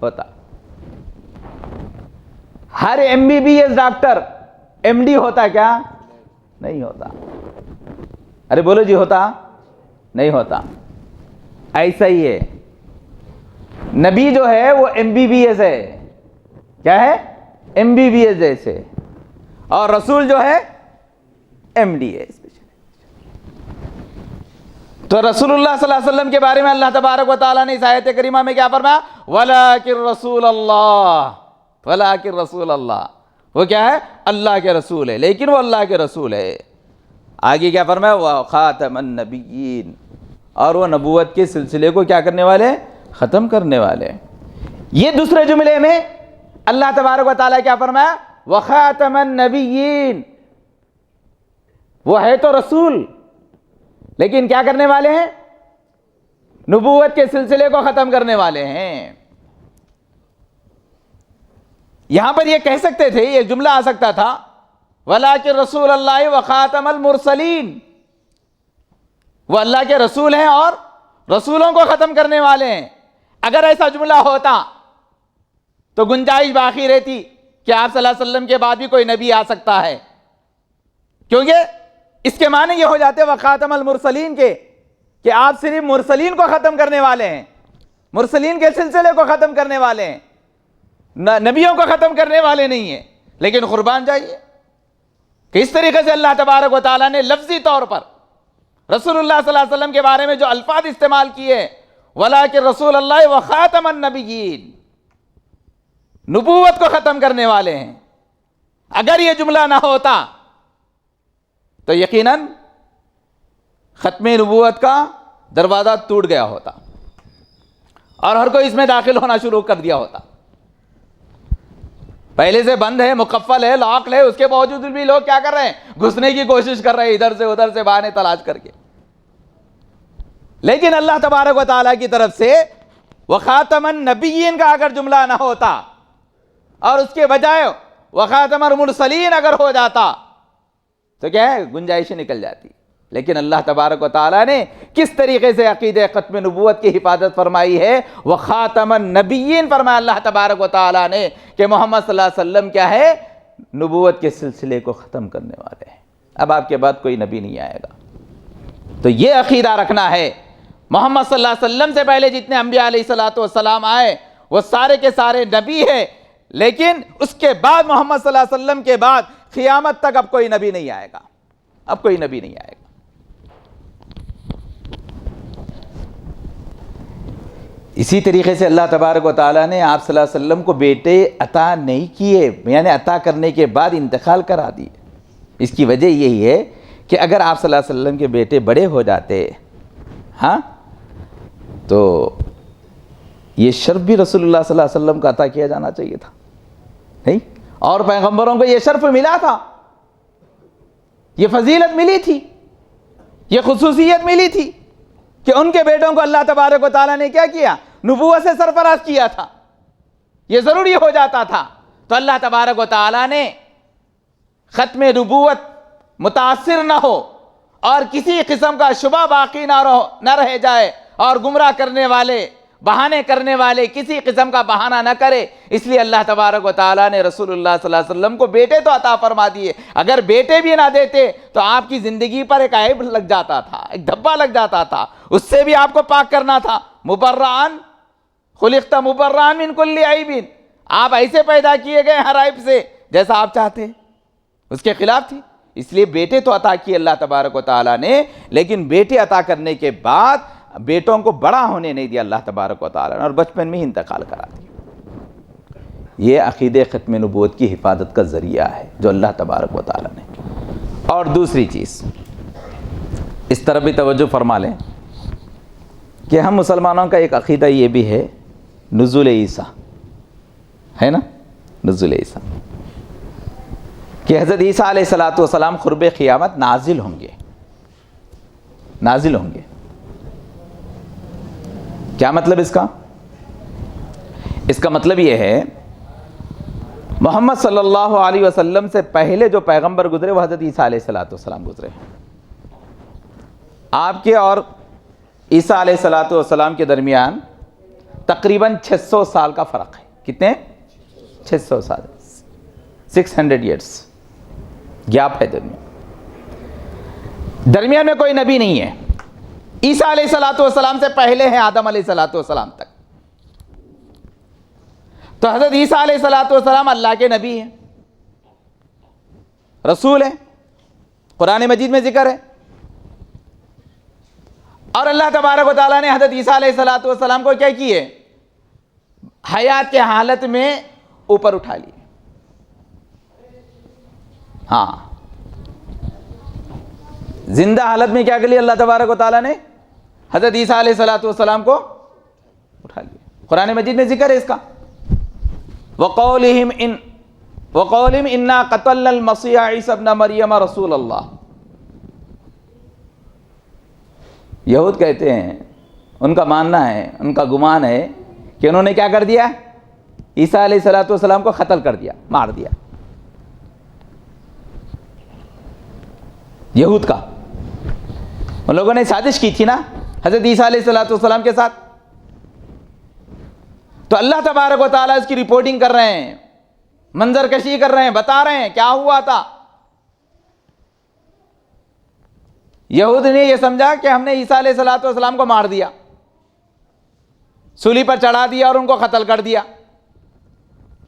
ہوتا. ہر MBBS ڈاکٹر MD ہوتا کیا؟ نہیں ہوتا. ارے بولو جی, ہوتا نہیں ہوتا. ایسا ہی ہے, نبی جو ہے وہ MBBS ہے. کیا ہے؟ MBBS جیسے. اور رسول جو ہے MD ہے. تو رسول اللہ صلی اللہ علیہ وسلم کے بارے میں اللہ تبارک و تعالیٰ نے اس آیت کریمہ میں کیا فرمایا؟ وَلَٰكِن رَسُولَ اللَّهِ, وَلَٰكِن رسول اللہ. وہ کیا ہے؟ اللہ کے رسول ہے, لیکن وہ اللہ کے رسول ہے. آگے کیا فرمایا؟ وَخَاتَمَ النَّبِيِّينَ, اور وہ نبوت کے سلسلے کو کیا کرنے والے؟ ختم کرنے والے. یہ دوسرے جملے میں اللہ تبارک و تعالیٰ کیا فرمایا؟ وَخَاتَمَ النَّبِيِّينَ. وہ ہے تو رسول, لیکن کیا کرنے والے ہیں؟ نبوت کے سلسلے کو ختم کرنے والے ہیں. یہاں پر یہ کہہ سکتے تھے, یہ جملہ آ سکتا تھا وَلَٰكِن رَسُولَ اللَّهِ وَخَاتَمَ الْمُرْسَلِينَ. وہ اللہ کے رسول ہیں اور رسولوں کو ختم کرنے والے ہیں. اگر ایسا جملہ ہوتا تو گنجائش باقی رہتی کہ آپ صلی اللہ علیہ وسلم کے بعد بھی کوئی نبی آ سکتا ہے, کیونکہ اس کے معنی یہ ہو جاتے وخاتم المرسلین کے, کہ آپ صرف مرسلین کو ختم کرنے والے ہیں, مرسلین کے سلسلے کو ختم کرنے والے ہیں, نبیوں کو ختم کرنے والے نہیں ہیں. لیکن قربان جائیے کہ اس طریقے سے اللہ تبارک و تعالیٰ نے لفظی طور پر رسول اللہ صلی اللہ علیہ وسلم کے بارے میں جو الفاظ استعمال کیے, وَلَٰكِن رَسُولَ اللَّهِ وَخَاتَمَ النَّبِيِّينَ, نبوت کو ختم کرنے والے ہیں. اگر یہ جملہ نہ ہوتا تو یقیناً ختم نبوت کا دروازہ ٹوٹ گیا ہوتا اور ہر کوئی اس میں داخل ہونا شروع کر دیا ہوتا. پہلے سے بند ہے, مقفل ہے, لاک ہے, اس کے باوجود بھی لوگ کیا کر رہے ہیں؟ گھسنے کی کوشش کر رہے ہیں, ادھر سے بہانے تلاش کر کے. لیکن اللہ تبارک و تعالیٰ کی طرف سے وخاتم النبیین کا اگر جملہ نہ ہوتا اور اس کے بجائے وخاتم المرسلین اگر ہو جاتا تو کیا ہے؟ گنجائش نکل جاتی. لیکن اللہ تبارک و تعالیٰ نے کس طریقے سے عقیدہ ختم نبوت کی حفاظت فرمائی ہے؟ وخاتم النبیین فرمایا اللہ تبارک و تعالیٰ نے کہ محمد صلی اللہ علیہ وسلم کیا ہے؟ نبوت کے سلسلے کو ختم کرنے والے ہیں. اب آپ کے بعد کوئی نبی نہیں آئے گا. تو یہ عقیدہ رکھنا ہے. محمد صلی اللہ علیہ وسلم سے پہلے جتنے انبیاء علیہ السلام آئے وہ سارے کے سارے نبی ہیں, لیکن اس کے بعد محمد صلی اللہ علیہ وسلم کے بعد قیامت تک اب کوئی نبی نہیں آئے گا. اب کوئی نبی نہیں آئے گا. اسی طریقے سے اللہ تبارک و تعالیٰ نے آپ صلی اللہ علیہ وسلم کو بیٹے عطا نہیں کیے, یعنی عطا کرنے کے بعد انتقال کرا دیے. اس کی وجہ یہی ہے کہ اگر آپ صلی اللہ علیہ وسلم کے بیٹے بڑے ہو جاتے, ہاں, تو یہ شرف بھی رسول اللہ صلی اللہ علیہ وسلم کا عطا کیا جانا چاہیے تھا, نہیں؟ اور پیغمبروں کو یہ شرف ملا تھا, یہ فضیلت ملی تھی, یہ خصوصیت ملی تھی کہ ان کے بیٹوں کو اللہ تبارک و تعالیٰ نے کیا کیا؟ نبوت سے سرفراز کیا تھا. یہ ضروری ہو جاتا تھا. تو اللہ تبارک و تعالیٰ نے ختم نبوت متاثر نہ ہو اور کسی قسم کا شبہ باقی نہ رہ جائے اور گمراہ کرنے والے, بہانے کرنے والے کسی قسم کا بہانہ نہ کرے, اس لیے اللہ تبارک و تعالیٰ نے رسول اللہ صلی اللہ علیہ وسلم کو بیٹے تو عطا فرما دیے. اگر بیٹے بھی نہ دیتے تو آپ کی زندگی پر ایک عیب لگ جاتا تھا, ایک دھبا لگ جاتا تھا, اس سے بھی آپ کو پاک کرنا تھا. مبرئان خلقت مبرئان من کل عیب, آپ ایسے پیدا کیے گئے ہر عیب سے جیسا آپ چاہتے, اس کے خلاف تھی. اس لیے بیٹے تو عطا کیے اللہ تبارک و تعالیٰ نے, لیکن بیٹے عطا کرنے کے بعد بیٹوں کو بڑا ہونے نہیں دیا اللہ تبارک و تعالیٰ نے، اور بچپن میں ہی انتقال کرا دیا۔ یہ عقیدہ ختم نبوت کی حفاظت کا ذریعہ ہے جو اللہ تبارک و تعالیٰ نے۔ اور دوسری چیز اس طرف بھی توجہ فرما لیں کہ ہم مسلمانوں کا ایک عقیدہ یہ بھی ہے نزول عیسیٰ، ہے نا، نزول عیسیٰ، کہ حضرت عیسیٰ علیہ الصلاۃ والسلام قرب قیامت نازل ہوں گے، نازل ہوں گے۔ کیا مطلب اس کا؟ اس کا مطلب یہ ہے محمد صلی اللہ علیہ وسلم سے پہلے جو پیغمبر گزرے وہ حضرت عیسیٰ علیہ الصلاۃ والسلام گزرے ہیں۔ آپ کے اور عیسیٰ علیہ الصلاۃ والسلام کے درمیان تقریباً 600 سال کا فرق ہے۔ کتنے؟ 600 سال، 600 ایئرس گیپ ہے درمیان میں کوئی نبی نہیں ہے۔ عیسیٰ علیہ الصلاۃ والسلام سے پہلے ہیں آدم علیہ الصلاۃ والسلام تک، تو حضرت عیسیٰ علیہ الصلاۃ والسلام اللہ کے نبی ہیں، رسول ہیں، قرآن مجید میں ذکر ہے۔ اور اللہ تبارک و تعالیٰ نے حضرت عیسیٰ علیہ الصلاۃ والسلام کو کیا کیے؟ حیات کے حالت میں اوپر اٹھا لیے۔ ہاں، زندہ حالت میں کیا کر لیا اللہ تبارک و تعالیٰ نے؟ حضرت عیسیٰ علیہ الصلاۃ والسلام کو اٹھا لیا۔ قرآن مجید میں ذکر ہے اس کا، وَقَوْلِهِمْ إِنَّا قَتَلْنَا الْمَسِيحَ عِيسَى ابْنَ مَرْيَمَ رَسُولَ اللَّهِ۔ یہود کہتے ہیں، ان کا ماننا ہے، ان کا گمان ہے کہ انہوں نے کیا کر دیا؟ عیسیٰ علیہ الصلاۃ والسلام کو قتل کر دیا، مار دیا۔ یہود کا، ان لوگوں نے سازش کی تھی نا حضرت عیسیٰ علیہ الصلاۃ والسلام کے ساتھ، تو اللہ تبارک و تعالیٰ اس کی رپورٹنگ کر رہے ہیں، منظر کشی کر رہے ہیں، بتا رہے ہیں کیا ہوا تھا۔ یہود نے یہ سمجھا کہ ہم نے عیسیٰ علیہ الصلاۃ والسلام کو مار دیا، سولی پر چڑھا دیا اور ان کو قتل کر دیا،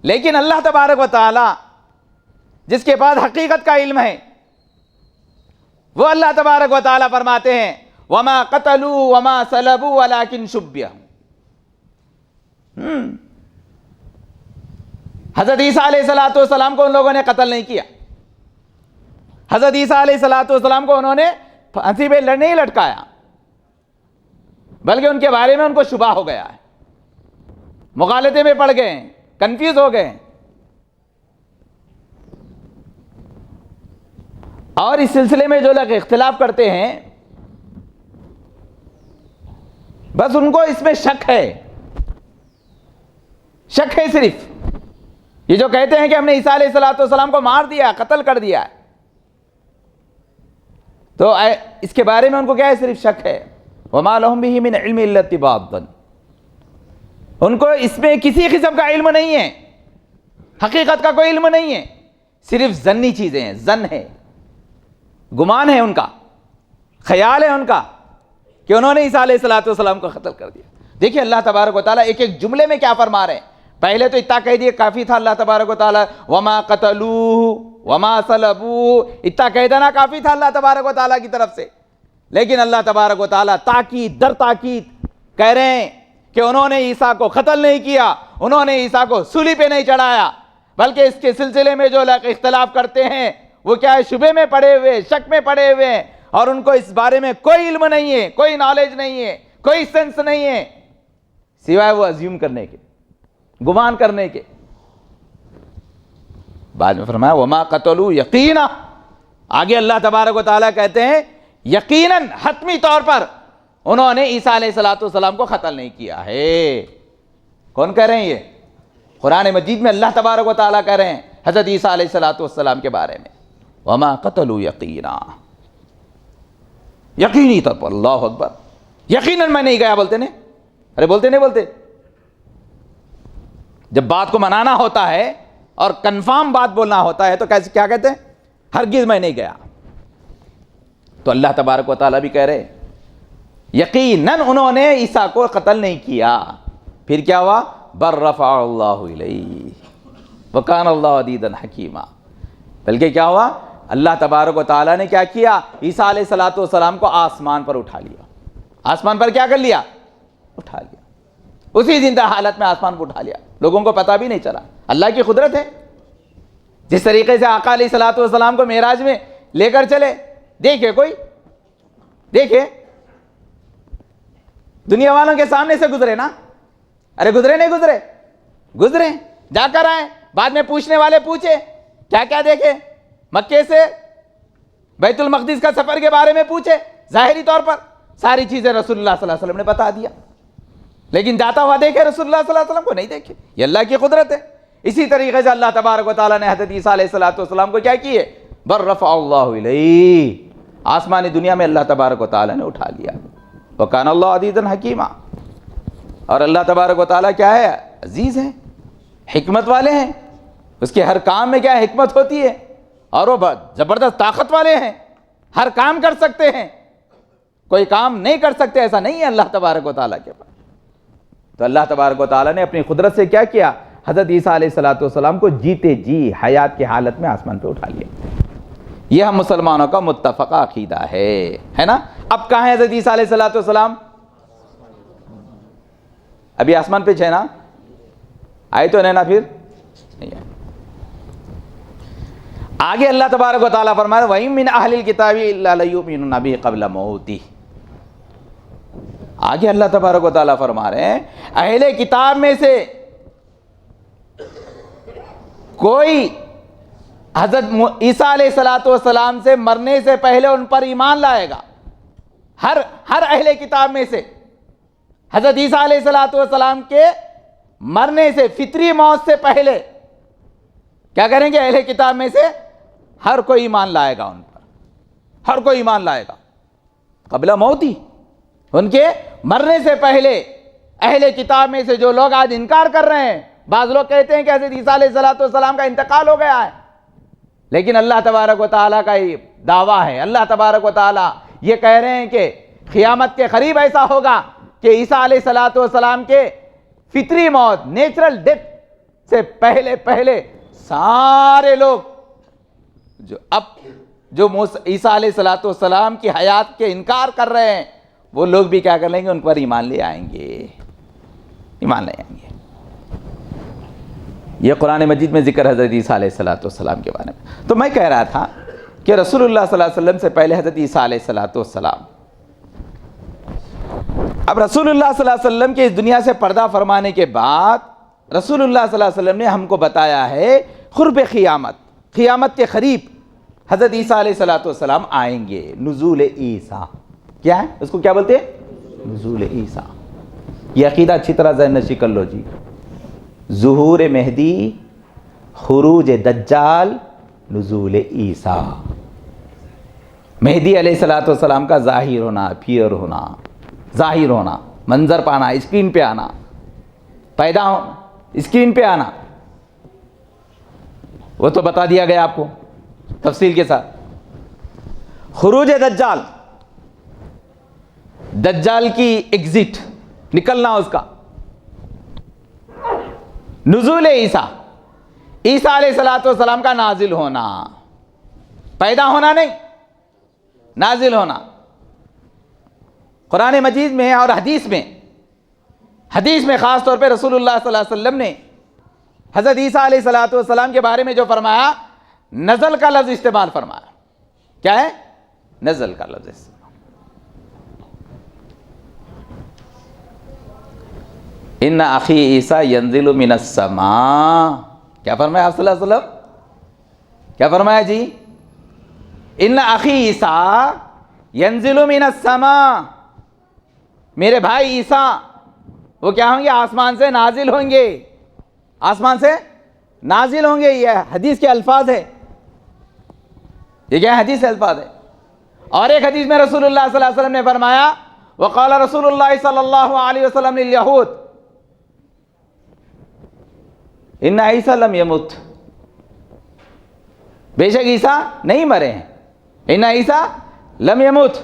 لیکن اللہ تبارک و تعالیٰ جس کے پاس حقیقت کا علم ہے، وہ اللہ تبارک و تعالیٰ فرماتے ہیں وَمَا قَتَلُوا وَمَا صَلَبُوا وَلَكِنْ شُبِّهُ۔ حضرت عیسیٰ علیہ الصلاۃ والسلام کو ان لوگوں نے قتل نہیں کیا، حضرت عیسیٰ علیہ الصلاۃ والسلام کو انہوں نے پھانسی پہ نہیں لٹکایا، بلکہ ان کے بارے میں ان کو شبہ ہو گیا ہے، مغالطے میں پڑ گئے، کنفیوز ہو گئے۔ اور اس سلسلے میں جو لوگ اختلاف کرتے ہیں، بس ان کو اس میں شک ہے، شک ہے صرف۔ یہ جو کہتے ہیں کہ ہم نے عیسیٰ علیہ الصلاۃ والسلام کو مار دیا، قتل کر دیا ہے، تو اس کے بارے میں ان کو کیا ہے؟ صرف شک ہے۔ وَمَا لَهُم بِهِ مِنْ عِلْمٍ إِلَّا اتِّبَاعَ الظَّنِّ۔ ان کو اس میں کسی قسم کا علم نہیں ہے، حقیقت کا کوئی علم نہیں ہے، صرف ظنی چیزیں ہیں، ظن ہے، گمان ہے ان کا، خیال ہے ان کا کہ انہوں نے عیسیٰ علیہ الصلاۃ والسلام کو قتل کر دیا۔ دیکھیے اللہ تبارک و تعالیٰ ایک ایک جملے میں کیا فرما رہے ہیں۔ پہلے تو اتنا کہہ دیے کافی تھا، اللہ تبارک و تعالیٰ وما قتلوہ وما صلبوہ، اتنا کہہ دینا کافی تھا اللہ تبارک و تعالیٰ کی طرف سے، لیکن اللہ تبارک و تعالیٰ تاکید در تاکید کہہ رہے ہیں کہ انہوں نے عیسیٰ کو قتل نہیں کیا، انہوں نے عیسیٰ کو سولی پہ نہیں چڑھایا، بلکہ اس کے سلسلے میں جو لوگ اختلاف کرتے ہیں وہ کیا ہے؟ شبے میں پڑے ہوئے، شک میں پڑے ہوئے ہیں، اور ان کو اس بارے میں کوئی علم نہیں ہے، کوئی نالج نہیں ہے، کوئی سینس نہیں ہے، سوائے وہ ازیوم کرنے کے، گمان کرنے کے۔ بعد میں فرمایا وما قتلوا یقینا، آگے اللہ تبارک و تعالیٰ کہتے ہیں یقیناً حتمی طور پر انہوں نے عیسیٰ علیہ الصلاۃ والسلام کو قتل نہیں کیا ہے۔ کون کہہ رہے ہیں؟ یہ قرآن مجید میں اللہ تبارک و تعالیٰ کہہ رہے ہیں حضرت عیسیٰ علیہ الصلاۃ والسلام کے بارے میں وما قتلوا یقینا، یقینی طور پر، اللہ اکبر، یقیناً میں نہیں گیا بولتے نہیں، ارے بولتے نہیں بولتے، جب بات کو منانا ہوتا ہے اور کنفرم بات بولنا ہوتا ہے تو کیسے کیا کہتے ہیں؟ ہرگز میں نہیں گیا۔ تو اللہ تبارک و تعالیٰ بھی کہہ رہے یقیناً انہوں نے عیسیٰ کو قتل نہیں کیا۔ پھر کیا ہوا؟ بل رفع اللہ الیہ وکان اللہ عزیزا حکیما، بلکہ کیا ہوا؟ اللہ تبارک و تعالیٰ نے کیا کیا؟ عیسیٰ علیہ الصلاۃ والسلام کو آسمان پر اٹھا لیا، آسمان پر کیا کر لیا؟ اٹھا لیا، اسی زندہ حالت میں آسمان کو اٹھا لیا، لوگوں کو پتہ بھی نہیں چلا۔ اللہ کی قدرت ہے۔ جس طریقے سے آقا علیہ الصلوۃ والسلام کو معراج میں لے کر چلے، دیکھے کوئی، دیکھے دنیا والوں کے سامنے سے گزرے نا، ارے گزرے نہیں گزرے؟ گزرے، جا کر آئے، بعد میں پوچھنے والے پوچھے کیا کیا دیکھے، مکے سے بیت المقدس کا سفر کے بارے میں پوچھے، ظاہری طور پر ساری چیزیں رسول اللہ صلی اللہ علیہ وسلم نے بتا دیا، لیکن جاتا ہوا دیکھے رسول اللہ صلی اللہ علیہ وسلم کو نہیں دیکھے۔ یہ اللہ کی قدرت ہے۔ اسی طریقے سے اللہ تبارک و تعالیٰ نے حضرت عیسیٰ علیہ السلام کو کیا کیے؟ بر رفع اللہ الیہ، آسمانی دنیا میں اللہ تبارک و تعالیٰ نے اٹھا لیا۔ وکان اللہ عزیزا حکیما، اور اللہ تبارک و تعالیٰ کیا ہے؟ عزیز ہے، حکمت والے ہیں، اس کے ہر کام میں کیا حکمت ہوتی ہے، اور وہ زبردست طاقت والے ہیں، ہر کام کر سکتے ہیں، کوئی کام نہیں کر سکتے ایسا نہیں ہے اللہ تبارک و تعالیٰ کے پاس۔ تو اللہ تبارک و تعالیٰ نے اپنی قدرت سے کیا کیا؟ حضرت عیسیٰ علیہ السلام کو جیتے جی حیات کی حالت میں آسمان پہ اٹھا لیا۔ یہ ہم مسلمانوں کا متفقہ عقیدہ ہے نا۔ اب کہاں ہے حضرت عیسیٰ علیہ السلام؟ ابھی آسمان پہ ہے نا؟ آئے تو نہیں نا؟ پھر نہیں آئے۔ آگے اللہ تبارک و تعالیٰ فرمایا وَإِن مِّنْ أَهْلِ الْكِتَابِ إِلَّا لَيُؤْمِنُنَّ بِهِ قَبْلَ مَوْتِهِ۔ آگے اللہ تبارک و تعالیٰ فرما رہے ہیں اہل کتاب میں سے کوئی حضرت عیسیٰ علیہ السلام سے مرنے سے پہلے ان پر ایمان لائے گا۔ ہر اہل کتاب میں سے حضرت عیسیٰ علیہ السلام کے مرنے سے، فطری موت سے پہلے کیا کریں گے؟ اہل کتاب میں سے ہر کوئی ایمان لائے گا ان پر، ہر کوئی ایمان لائے گا قبل موتی، ان کے مرنے سے پہلے۔ اہل کتاب میں سے جو لوگ آج انکار کر رہے ہیں، بعض لوگ کہتے ہیں کہ حضرت عیسیٰ علیہ السلام کا انتقال ہو گیا ہے، لیکن اللہ تبارک و تعالیٰ کا یہ دعویٰ ہے، اللہ تبارک و تعالیٰ یہ کہہ رہے ہیں کہ قیامت کے قریب ایسا ہوگا کہ عیسیٰ علیہ السلام کے فطری موت، نیچرل ڈیتھ سے پہلے سارے لوگ جو عیسیٰ علیہ السلام کی حیات کے انکار کر رہے ہیں، وہ لوگ بھی کیا کر لیں گے؟ ان پر ایمان لے آئیں گے، ایمان لے آئیں گے۔ یہ قرآن مجید میں ذکر حضرت عیسیٰ علیہ السلام کے بارے میں۔ تو میں کہہ رہا تھا کہ رسول اللہ صلی اللہ علیہ وسلم سے پہلے حضرت عیسیٰ علیہ السلام، اب رسول اللہ صلی اللہ علیہ وسلم کے اس دنیا سے پردہ فرمانے کے بعد رسول اللہ صلی اللہ علیہ وسلم نے ہم کو بتایا ہے قرب قیامت کے قریب حضرت عیسیٰ علیہ السلام آئیں گے۔ نزول عیسیٰ کیا ہے؟ اس کو کیا بولتے ہیں؟ نزول عیسیٰ۔ یہ عقیدہ اچھی طرح ذہن نشی کر لو جی۔ ظہور مہدی، خروج دجال، نزول عیسیٰ۔ مہدی علیہ السلام کا ظاہر ہونا، پیئر ہونا، ظاہر ہونا، منظر پانا، اسکرین پہ آنا، پیدا ہونا، اسکرین پہ آنا، وہ تو بتا دیا گیا آپ کو تفصیل کے ساتھ۔ خروج دجال، دجال کی ایگزٹ، نکلنا اس کا۔ نزول عیسیٰ، عیسیٰ علیہ السلام کا نازل ہونا، پیدا ہونا نہیں، نازل ہونا۔ قرآن مجید میں اور حدیث میں خاص طور پہ رسول اللہ صلی اللہ علیہ وسلم نے حضرت عیسیٰ علیہ السلام کے بارے میں جو فرمایا، نزل کا لفظ استعمال فرمایا۔ کیا ہے؟ نزل کا لفظ استعمال۔ ان اخی عیسیٰ ینزل من السماء، کیا فرمایا آپ صلی اللہ علیہ وسلم؟ کیا فرمایا جی؟ ان اخی عیسیٰ ینزل من السماء، میرے بھائی عیسیٰ وہ کیا ہوں گے؟ آسمان سے نازل ہوں گے، آسمان سے نازل ہوں گے۔ یہ حدیث کے الفاظ ہے، یہ کیا حدیث کے الفاظ ہے۔ اور ایک حدیث میں رسول اللہ صلی اللہ علیہ وسلم نے فرمایا، وقال رسول اللہ صلی اللہ علیہ وسلم لليہود ان عیسیٰ لم یمت، بے شک عیسیٰ نہیں مرے ہیں، ان عیسیٰ لم یمت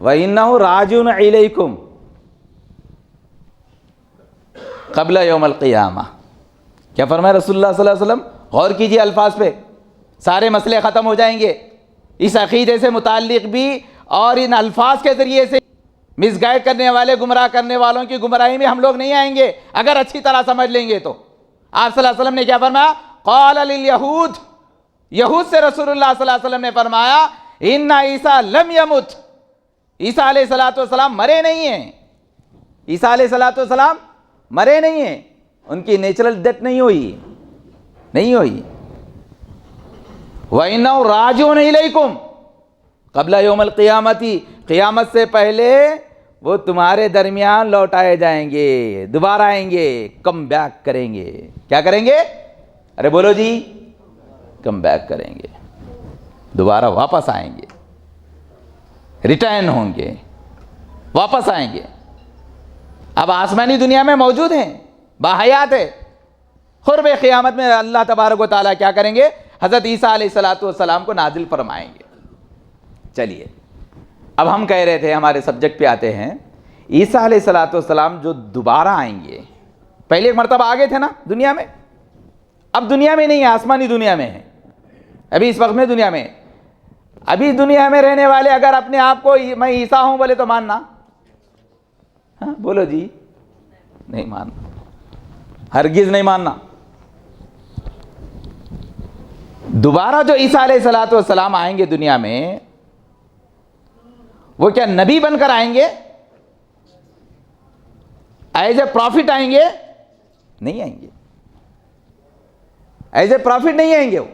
وَإِنَّهُ رَاجِعٌ إِلَيْكُمْ قبل یوم القیامہ۔ کیا فرمایا رسول اللہ صلی اللہ علیہ وسلم؟ غور کیجئے الفاظ پہ، سارے مسئلے ختم ہو جائیں گے اس عقیدے سے متعلق بھی، اور ان الفاظ کے ذریعے سے مس گائڈ کرنے والے گمراہ کرنے والوں کی گمراہی میں ہم لوگ نہیں آئیں گے اگر اچھی طرح سمجھ لیں گے تو۔ آپ صلی اللہ علیہ وسلم نے کیا فرمایا؟ قال للیہود، یہود سے رسول اللہ صلی اللہ علیہ وسلم نے فرمایا ان عیسیٰ لم یمت، عیسیٰ علیہ السلام مرے نہیں ہیں، عیسیٰ علیہ السلام مرے نہیں ہیں، ان کی نیچرل ڈیتھ نہیں ہوئی، نہیں ہوئی۔ وَإِنَّهُ رَاجِعٌ إِلَيْكُمْ قبل یوم القیامتی، قیامت سے پہلے وہ تمہارے درمیان لوٹائے جائیں گے، دوبارہ آئیں گے، کم بیک کریں گے۔ کیا کریں گے؟ ارے بولو جی، کم بیک کریں گے، دوبارہ واپس آئیں گے، ریٹرن ہوں گے، واپس آئیں گے۔ اب آسمانی دنیا میں موجود ہیں، باحیات ہے، قرب قیامت میں اللہ تبارک و تعالیٰ کیا کریں گے؟ حضرت عیسیٰ علیہ السلام کو نازل فرمائیں گے۔ چلیے اب ہم کہہ رہے تھے، ہمارے سبجیکٹ پہ آتے ہیں، عیسیٰ علیہ السلام جو دوبارہ آئیں گے، پہلے ایک مرتبہ آگے تھے نا دنیا میں، اب دنیا میں نہیں ہے، آسمانی دنیا میں ہے، ابھی اس وقت میں دنیا میں۔ ابھی دنیا میں رہنے والے اگر اپنے آپ کو میں عیسیٰ ہوں بولے تو ماننا؟ ہاں بولو جی، نہیں ماننا، ہرگز نہیں ماننا۔ دوبارہ جو عیسیٰ علیہ السلام آئیں گے دنیا میں، وہ کیا نبی بن کر آئیں گے؟ ایز اے پروفٹ آئیں گے؟ نہیں آئیں گے، ایز اے پروفٹ نہیں آئیں گے وہ،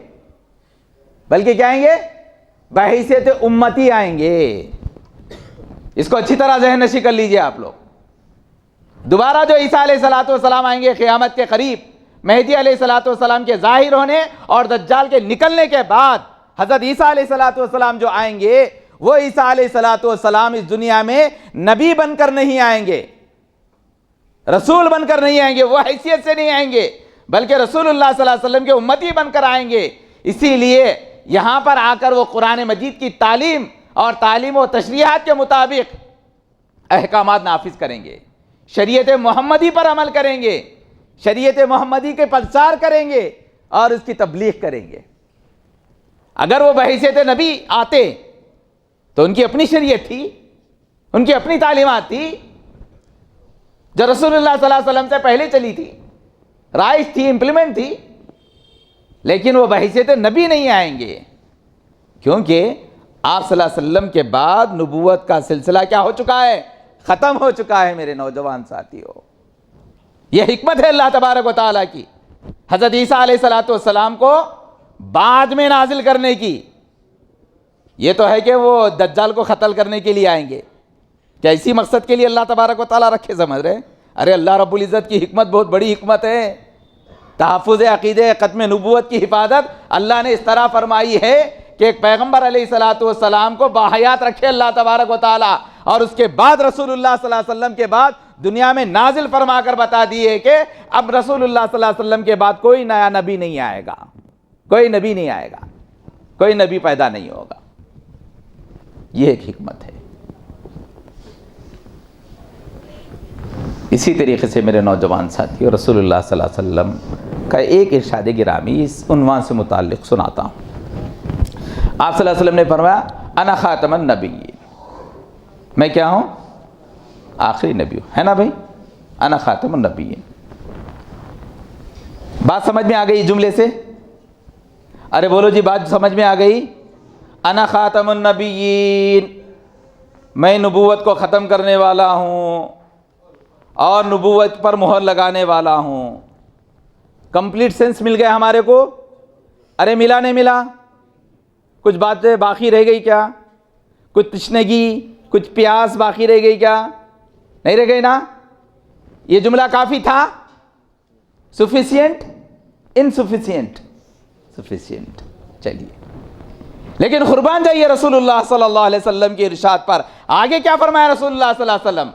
بلکہ کیا آئیں گے؟ بحیثیت امتی آئیں گے۔ اس کو اچھی طرح ذہن نشی کر لیجئے آپ لوگ۔ دوبارہ جو عیسیٰ علیہ السلام آئیں گے قیامت کے قریب، مہدی علیہ السلام کے ظاہر ہونے اور دجال کے نکلنے کے بعد، حضرت عیسیٰ علیہ السلام جو آئیں گے، وہ عیسیٰ علیہ السلام اس دنیا میں نبی بن کر نہیں آئیں گے، رسول بن کر نہیں آئیں گے، وہ حیثیت سے نہیں آئیں گے، بلکہ رسول اللہ صلی اللہ علیہ وسلم کے امتی بن کر آئیں گے۔ اسی لیے یہاں پر آ کر وہ قرآن مجید کی تعلیم اور تعلیم و تشریحات کے مطابق احکامات نافذ کریں گے، شریعت محمدی پر عمل کریں گے، شریعت محمدی کے پرچار کریں گے اور اس کی تبلیغ کریں گے۔ اگر وہ بحیثیت نبی آتے تو ان کی اپنی شریعت تھی، ان کی اپنی تعلیمات تھی جو رسول اللہ صلی اللہ علیہ وسلم سے پہلے چلی تھی، رائج تھی، امپلیمنٹ تھی، لیکن وہ بحیثیت نبی نہیں آئیں گے، کیونکہ آپ صلی اللہ علیہ وسلم کے بعد نبوت کا سلسلہ کیا ہو چکا ہے؟ ختم ہو چکا ہے میرے نوجوان ساتھیوں۔ یہ حکمت ہے اللہ تبارک و تعالیٰ کی، حضرت عیسیٰ علیہ السلام کو بعد میں نازل کرنے کی۔ یہ تو ہے کہ وہ دجال کو قتل کرنے کے لیے آئیں گے، کیا اسی مقصد کے لیے اللہ تبارک و تعالیٰ رکھے سمجھ رہے؟ ارے اللہ رب العزت کی حکمت بہت بڑی حکمت ہے، تحفظ عقیدے، ختم نبوت کی حفاظت اللہ نے اس طرح فرمائی ہے کہ ایک پیغمبر علیہ السلام کو باحیات رکھے اللہ تبارک و تعالیٰ، اور اس کے بعد رسول اللہ صلی اللہ علیہ وسلم کے بعد دنیا میں نازل فرما کر بتا دیے کہ اب رسول اللہ صلی اللہ علیہ وسلم کے بعد کوئی نیا نبی نہیں آئے گا، کوئی نبی نہیں آئے گا، کوئی نبی پیدا نہیں ہوگا۔ یہ ایک حکمت ہے۔ اسی طریقے سے میرے نوجوان ساتھیوں، رسول اللہ صلی اللہ علیہ وسلم کا ایک ارشاد گرامی اس عنوان سے متعلق سناتا ہوں۔ آپ صلی اللہ علیہ وسلم نے فرمایا انا خاتم النبیین، میں کیا ہوں؟ آخری نبی ہوں، ہے نا بھائی؟ انا خاتم النبیین۔ بات سمجھ میں آ گئی جملے سے؟ ارے بولو جی، بات سمجھ میں آ گئی؟ انا خاتم النبیین، میں نبوت کو ختم کرنے والا ہوں اور نبوت پر مہر لگانے والا ہوں۔ کمپلیٹ سینس مل گیا ہمارے کو؟ ارے ملا نہیں ملا؟ کچھ باتیں باقی رہ گئی کیا؟ کچھ تشنگی، کچھ پیاس باقی رہ گئی کیا؟ نہیں رہ گئی نا؟ یہ جملہ کافی تھا؟ سفیشینٹ؟ انسفیشینٹ؟ سفیشینٹ۔ چلیے، لیکن قربان جائیے رسول اللہ صلی اللہ علیہ وسلم کے ارشاد پر۔ آگے کیا فرمایا رسول اللہ صلی اللہ علیہ وسلم؟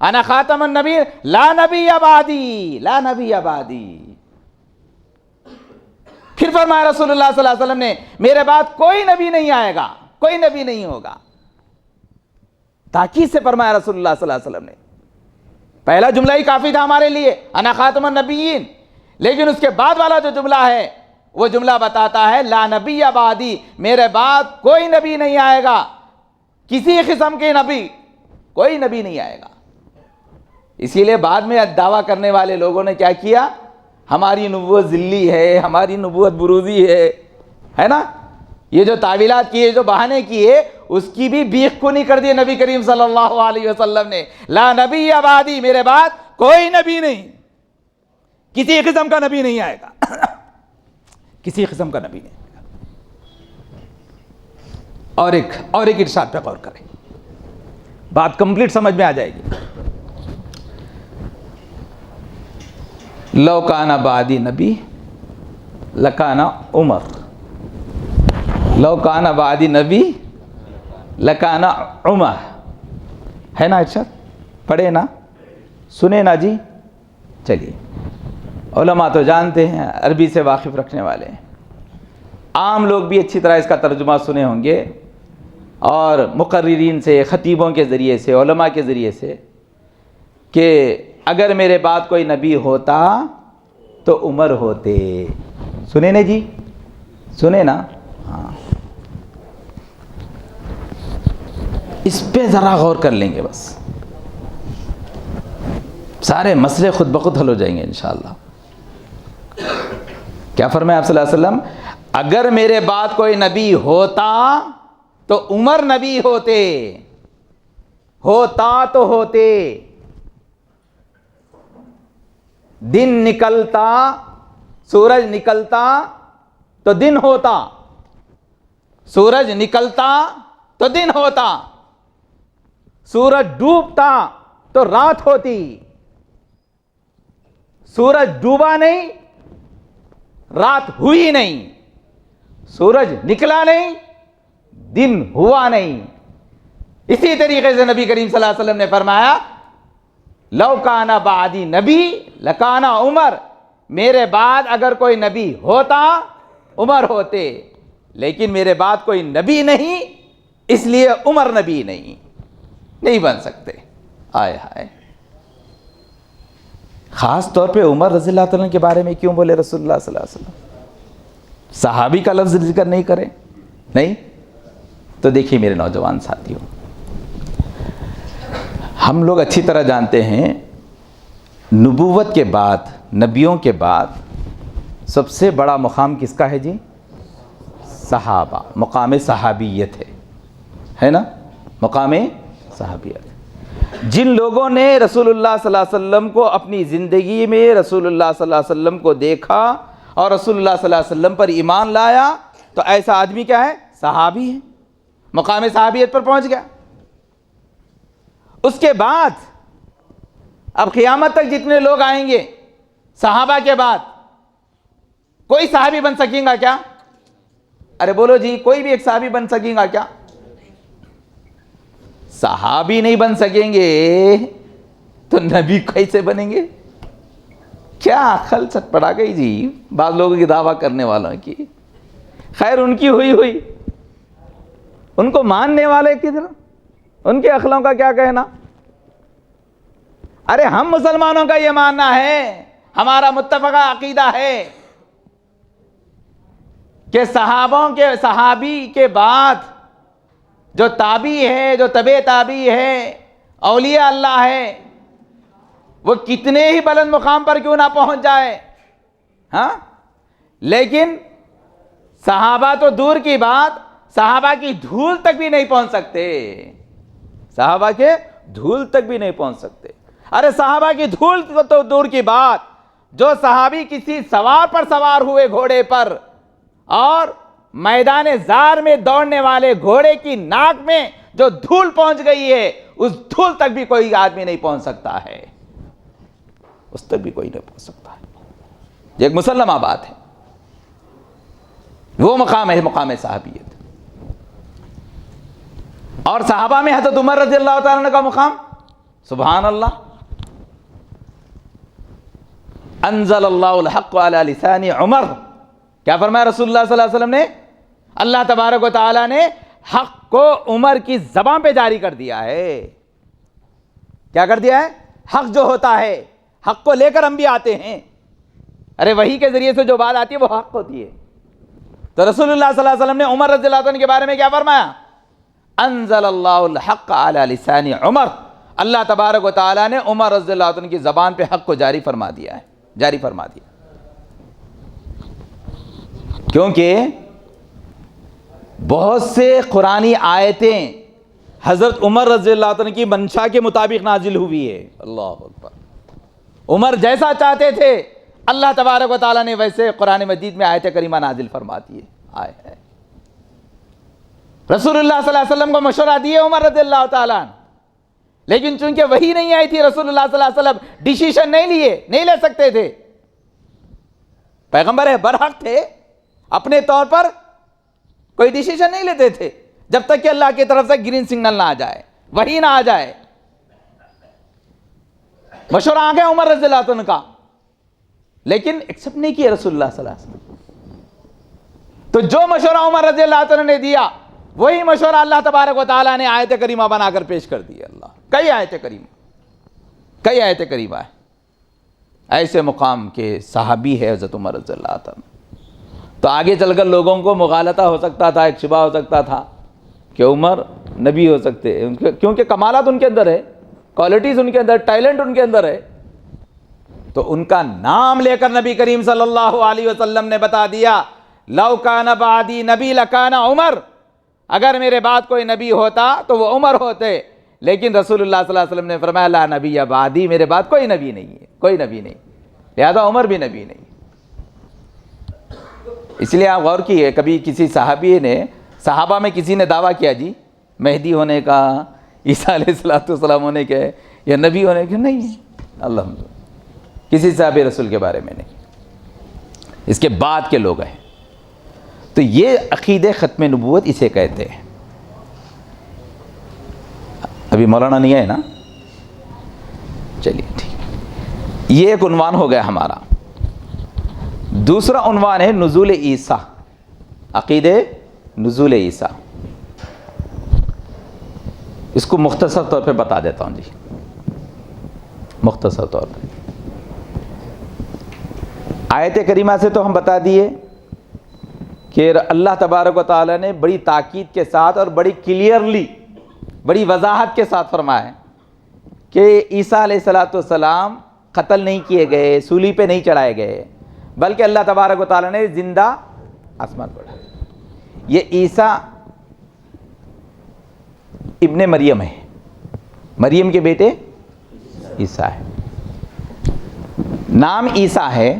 انا خاتم النبی لا نبی بعدی، لا نبی بعدی۔ پھر فرمایا رسول اللہ صلی اللہ علیہ وسلم نے میرے بعد کوئی نبی نہیں آئے گا، کوئی نبی نہیں ہوگا۔ تاکید سے فرمایا رسول اللہ صلی اللہ علیہ وسلم نے۔ پہلا جملہ ہی کافی تھا ہمارے لیے، انا خاتم النبیین، لیکن اس کے بعد والا جو جملہ ہے وہ جملہ بتاتا ہے لا نبی بعدی، میرے بعد کوئی نبی نہیں آئے گا، کسی قسم کے نبی، کوئی نبی نہیں آئے گا. اسی لیے بعد میں دعویٰ کرنے والے لوگوں نے کیا کیا, ہماری نبوت ذلی ہے, ہماری نبوت بروزی ہے نا, یہ جو تعویلات کیے, جو بہانے کیے, اس کی بھی بیخ کو نہیں کر دی نبی کریم صلی اللہ علیہ وسلم نے. لا نبی بعدی, میرے بعد کوئی نبی نہیں, کسی قسم کا نبی نہیں آئے گا, کسی قسم کا نبی نہیں آئے گا. اور ایک ارشاد پہ غور کریں, بات کمپلیٹ سمجھ میں آ جائے گی. لو کان بعدی نبی لکان عمر, لو کان بعدی نبی لکان عمر, ہے نا ارشاد؟ پڑھے نا, سنے نا جی. چلیے, علماء تو جانتے ہیں, عربی سے واقف رکھنے والے ہیں, عام لوگ بھی اچھی طرح اس کا ترجمہ سنے ہوں گے, اور مقررین سے, خطیبوں کے ذریعے سے, علماء کے ذریعے سے, کہ اگر میرے بعد کوئی نبی ہوتا تو عمر ہوتے. سنے نا جی, سنے نا؟ ہاں, اس پہ ذرا غور کر لیں گے, بس سارے مسئلے خود بخود حل ہو جائیں گے انشاءاللہ. کیا فرمایا آپ صلی اللہ علیہ وسلم؟ اگر میرے بعد کوئی نبی ہوتا تو عمر نبی ہوتے, ہوتا تو ہوتے. دن نکلتا, سورج نکلتا تو دن ہوتا, سورج نکلتا تو دن ہوتا, سورج ڈوبتا تو رات ہوتی. سورج ڈوبا نہیں, رات ہوئی نہیں, سورج نکلا نہیں, دن ہوا نہیں. اسی طریقے سے نبی کریم صلی اللہ علیہ وسلم نے فرمایا لو کانا بعدی نبی لکانا عمر, میرے بعد اگر کوئی نبی ہوتا عمر ہوتے, لیکن میرے بعد کوئی نبی نہیں, اس لیے عمر نبی نہیں بن سکتے. آئے ہائے, خاص طور پہ عمر رضی اللہ تعالیٰ کے بارے میں کیوں بولے رسول اللہ صلی اللہ علیہ وسلم؟ صحابی کا لفظ ذکر نہیں کرے, نہیں تو دیکھیے میرے نوجوان ساتھیوں, ہم لوگ اچھی طرح جانتے ہیں نبوت کے بعد, نبیوں کے بعد سب سے بڑا مقام کس کا ہے جی؟ صحابہ. مقام صحابیت ہے نا, مقام صحابیت. جن لوگوں نے رسول اللہ صلی اللہ علیہ وسلم کو اپنی زندگی میں رسول اللہ صلی اللہ علیہ وسلم کو دیکھا اور رسول اللہ صلی اللہ علیہ وسلم پر ایمان لایا, تو ایسا آدمی کیا ہے؟ صحابی ہے, مقام صحابیت پر پہنچ گیا. اس کے بعد اب قیامت تک جتنے لوگ آئیں گے صحابہ کے بعد, کوئی صحابی بن سکیں گا کیا؟ ارے بولو جی, کوئی بھی ایک صحابی بن سکیں گا کیا؟ صحابی نہیں بن سکیں گے تو نبی کیسے بنیں گے؟ کیا عقل چٹ پڑا گئی جی بعض لوگوں کی دعویٰ کرنے والوں کی. خیر ان کی ہوئی, ان کو ماننے والے کدھر, ان کے عقلوں کا کیا کہنا. ارے ہم مسلمانوں کا یہ ماننا ہے, ہمارا متفقہ عقیدہ ہے کہ صحابی کے بعد جو تابعی ہے, جو تبع تابعی ہے, اولیاء اللہ ہے, وہ کتنے ہی بلند مقام پر کیوں نہ پہنچ جائے, ہاں, لیکن صحابہ تو دور کی بات, صحابہ کی دھول تک بھی نہیں پہنچ سکتے, صحابہ کے دھول تک بھی نہیں پہنچ سکتے. ارے صحابہ کی دھول تو دور کی بات, جو صحابی کسی سوار پر سوار ہوئے گھوڑے پر اور میدان زار میں دوڑنے والے گھوڑے کی ناک میں جو دھول پہنچ گئی ہے, اس دھول تک بھی کوئی آدمی نہیں پہنچ سکتا ہے, اس تک بھی کوئی نہیں پہنچ سکتا ہے. یہ ایک مسلمہ بات ہے, وہ مقام ہے مقام صحابیت. اور صحابہ میں حضرت عمر رضی اللہ تعالیٰ عنہ کا مقام, سبحان اللہ, انزل اللہ الحق علی لسان عمر. کیا فرمایا رسول اللہ صلی اللہ علیہ وسلم نے؟ اللہ تبارک و تعالیٰ نے حق کو عمر کی زبان پہ جاری کر دیا ہے. کیا کر دیا ہے؟ حق جو ہوتا ہے, حق کو لے کر ہم بھی آتے ہیں. ارے وحی کے ذریعے سے جو بات آتی ہے وہ حق ہوتی ہے. تو رسول اللہ صلی اللہ علیہ وسلم نے عمر رضی اللہ عنہ کے بارے میں کیا فرمایا؟ انزل اللہ الحق علی لسان عمر، اللہ تبارک و تعالیٰ نے عمر رضی اللہ عنہ کی زبان پہ حق کو جاری فرما دیا ہے، جاری فرما دیا، کیونکہ بہت سے قرآنی آیتیں حضرت عمر رضی اللہ عنہ کی منشا کے مطابق نازل ہوئی ہے۔ اللہ اکبر، عمر جیسا چاہتے تھے اللہ تبارک و تعالیٰ نے ویسے قرآن مجید میں آیت کریمہ نازل فرما دی ہے۔ رسول اللہ صلی اللہ علیہ وسلم کو مشورہ دیے عمر رضی اللہ تعالیٰ عنہ، لیکن چونکہ وہی نہیں آئی تھی رسول اللہ صلی اللہ علیہ وسلم ڈیسیشن نہیں لے سکتے تھے، پیغمبر برحق تھے، اپنے طور پر کوئی ڈیسیشن نہیں لیتے تھے جب تک کہ اللہ کی طرف سے گرین سگنل نہ آ جائے، وہی نہ آ جائے۔ مشورہ آ گیا عمر رضی اللہ عنہ کا، لیکن ایکسپٹ نہیں کیا رسول اللہ صلی اللہ علیہ وسلم۔ تو جو مشورہ عمر رضی اللہ عنہ نے دیا وہی مشورہ اللہ تبارک و تعالیٰ نے آیت کریمہ بنا کر پیش کر دی۔ اللہ کئی آیت کریمہ ہے، ایسے مقام کے صحابی ہے حضرت عمر رضی اللہ عنہ۔ تو آگے چل کر لوگوں کو مغالطہ ہو سکتا تھا، ایک شبہ ہو سکتا تھا کہ عمر نبی ہو سکتے ہیں، کیونکہ کمالات ان کے اندر ہے، کوالٹیز ان کے اندر، ٹیلنٹ ان کے اندر ہے۔ تو ان کا نام لے کر نبی کریم صلی اللہ علیہ وسلم نے بتا دیا، لو کان بعدی نبی لکان عمر، اگر میرے بعد کوئی نبی ہوتا تو وہ عمر ہوتے، لیکن رسول اللہ صلی اللہ علیہ وسلم نے فرمایا لا نبی بعدی، میرے بعد کوئی نبی نہیں ہے، کوئی نبی نہیں، لہذا عمر بھی نبی نہیں۔ اس لیے آپ غور کیے، کبھی کسی صحابی نے، صحابہ میں کسی نے دعویٰ کیا جی مہدی ہونے کا، عیسیٰ علیہ السلام ہونے کے یا نبی ہونے کے، نہیں ہے الحمدللہ، کسی صحابی رسول کے بارے میں نہیں، اس کے بعد کے لوگ ہیں۔ تو یہ عقیدہ ختم نبوت اسے کہتے ہیں۔ ابھی مولانا نہیں ہے نا، چلیے ٹھیک، یہ ایک عنوان ہو گیا ہمارا۔ دوسرا عنوان ہے نزول عیسیٰ، عقیدہ نزول عیسیٰ۔ اس کو مختصر طور پہ بتا دیتا ہوں جی، مختصر طور پہ آیت کریمہ سے تو ہم بتا دیے کہ اللہ تبارک و تعالیٰ نے بڑی تاکید کے ساتھ اور بڑی کلیئرلی، بڑی وضاحت کے ساتھ فرمایا ہے کہ عیسیٰ علیہ السلام قتل نہیں کیے گئے، سولی پہ نہیں چڑھائے گئے، بلکہ اللہ تبارک و تعالیٰ نے زندہ آسمان پڑھا۔ یہ عیسیٰ ابن مریم ہے، مریم کے بیٹے عیسیٰ ہے، نام عیسیٰ ہے،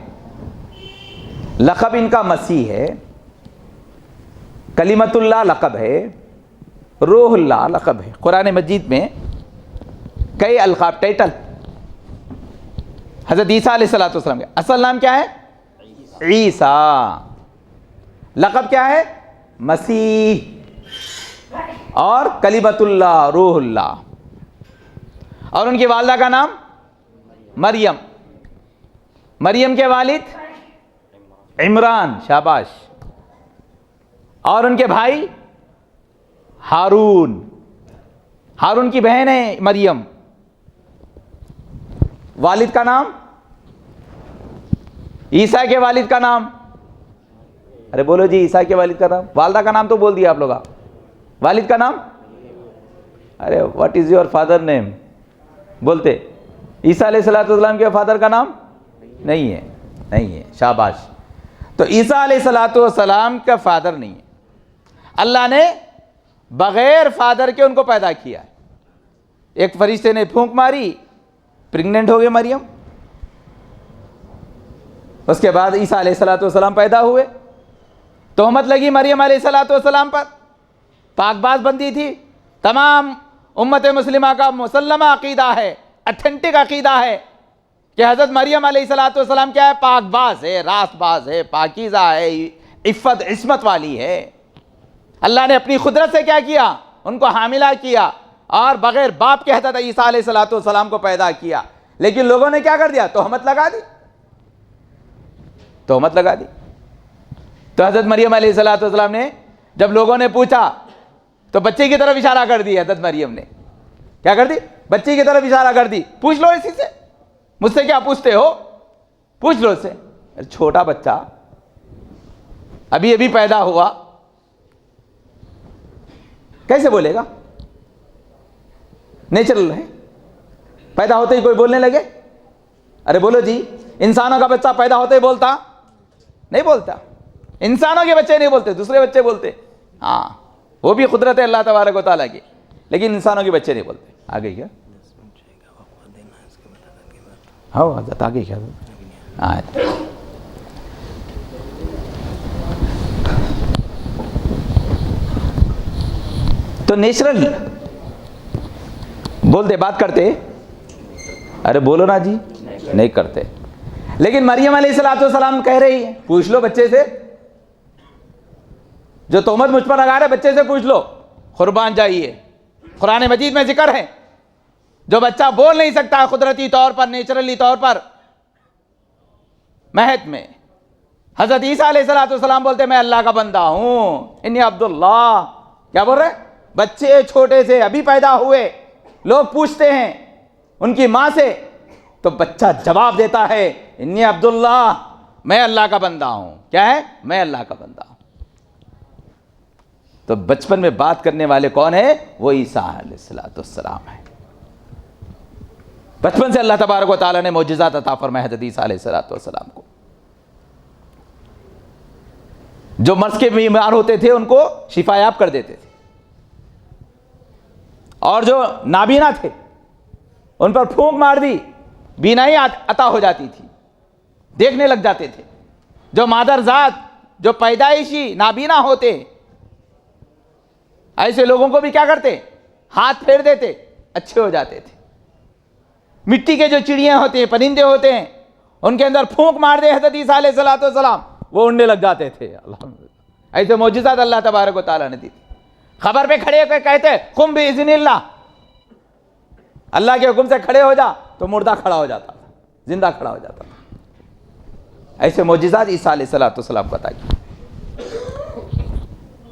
لقب ان کا مسیح ہے، کلمت اللہ لقب ہے، روح اللہ لقب ہے۔ قرآن مجید میں کئی القاب، ٹائٹل حضرت عیسیٰ علیہ السلام کے اصل نام کیا ہے؟ عیسیٰ، لقب کیا ہے؟ مسیح، اور کلمت اللہ روح اللہ، اور ان کی والدہ کا نام مریم، مریم کے والد عمران، شاباش، اور ان کے بھائی ہارون، ہارون کی بہن ہے مریم، والد کا نام، عیسیٰ کے والد کا نام، ارے بولو جی، عیسیٰ کے والد کا نام، والدہ کا نام تو بول دیا آپ لوگ، والد کا نام، ارے what is your father name بولتے، عیسیٰ علیہ السلام کے فادر کا نام نہیں ہے، نہیں ہے، شاباش۔ تو عیسیٰ علیہ السلام کا فادر نہیں ہے، اللہ نے بغیر فادر کے ان کو پیدا کیا۔ ایک فرشتے نے پھونک ماری، پریگننٹ ہو گئے مریم، اس کے بعد عیسیٰ علیہ السلام پیدا ہوئے، تہمت لگی مریم علیہ السلام پر، پاک باز بندی تھی، تمام امت مسلمہ کا مسلمہ عقیدہ ہے، اتھینٹک عقیدہ ہے کہ حضرت مریم علیہ السلام کیا ہے؟ پاک باز ہے، راست باز ہے، پاکیزہ ہے، عفت عصمت والی ہے۔ اللہ نے اپنی قدرت سے کیا کیا؟ ان کو حاملہ کیا، اور بغیر باپ کے حضرت عیسیٰ علیہ السلام کو پیدا کیا، لیکن لوگوں نے کیا کر دیا؟ تہمت لگا دی، تہمت لگا دی۔ تو حضرت مریم علیہ السلام نے جب لوگوں نے پوچھا تو بچے کی طرف اشارہ کر دی، حضرت مریم نے کیا کر دی؟ بچے کی طرف اشارہ کر دی، پوچھ لو اسی سے، مجھ سے کیا پوچھتے ہو، پوچھ لو اس سے، چھوٹا بچہ ابھی ابھی پیدا ہوا، کیسے بولے گا؟ نیچرل ہے، پیدا ہوتے ہی کوئی بولنے لگے؟ ارے بولو جی، انسانوں کا بچہ پیدا ہوتے ہی بولتا نہیں؟ بولتا، انسانوں کے بچے نہیں بولتے، دوسرے بچے بولتے، ہاں وہ بھی قدرت ہے اللہ تبارک و تعالیٰ کی، لیکن انسانوں کے بچے نہیں بولتے۔ آگے کیا؟ ہاں حضرت آگے کیا؟ تو نیچرل بولتے، بات کرتے، ارے بولو نا جی، نہیں کرتے۔ لیکن مریم علیہ السلام کہہ رہی ہے، پوچھ لو بچے سے، جو تہمت مجھ پر لگا رہے بچے سے پوچھ لو، قربان جائیے، قرآن مجید میں ذکر ہے، جو بچہ بول نہیں سکتا قدرتی طور پر، نیچرلی طور پر، مہد میں، حضرت عیسیٰ علیہ السلام بولتے میں اللہ کا بندہ ہوں، انی عبداللہ۔ کیا بول رہے؟ بچے چھوٹے سے ابھی پیدا ہوئے، لوگ پوچھتے ہیں ان کی ماں سے، تو بچہ جواب دیتا ہے انی عبداللہ، میں اللہ کا بندہ ہوں۔ کیا ہے؟ میں اللہ کا بندہ ہوں۔ تو بچپن میں بات کرنے والے کون ہیں؟ وہ عیسیٰ علیہ السلام ہے۔ بچپن سے اللہ تبارک و تعالیٰ نے معجزات عطا فرمائے حضرت عیسیٰ علیہ السلام کو۔ جو مرض کے بیمار ہوتے تھے ان کو شفا یاب کر دیتے تھے، اور جو نابینا تھے ان پر پھونک مار دی، بینائی عطا ہو جاتی تھی، دیکھنے لگ جاتے تھے۔ جو مادر ذات، جو پیدائشی نابینا ہوتے، ایسے لوگوں کو بھی کیا کرتے؟ ہاتھ پھیر دیتے، اچھے ہو جاتے تھے۔ مٹی کے جو چڑیاں ہوتے ہیں، پرندے ہوتے ہیں، ان کے اندر پھونک مار دے حضرت عیسیٰ علیہ السلام، وہ اڑنے لگ جاتے تھے۔ الحمدللہ، ایسے معجزات اللہ تبارک و تعالیٰ نے دی۔ خبر پہ کھڑے ہو کے کہتے قم باذن اللہ، اللہ کے حکم سے کھڑے ہو جا، تو مردہ کھڑا ہو جاتا تھا، زندہ کھڑا ہو جاتا تھا۔ ایسے معجزات عیسیٰ علیہ السلام کو عطا کی۔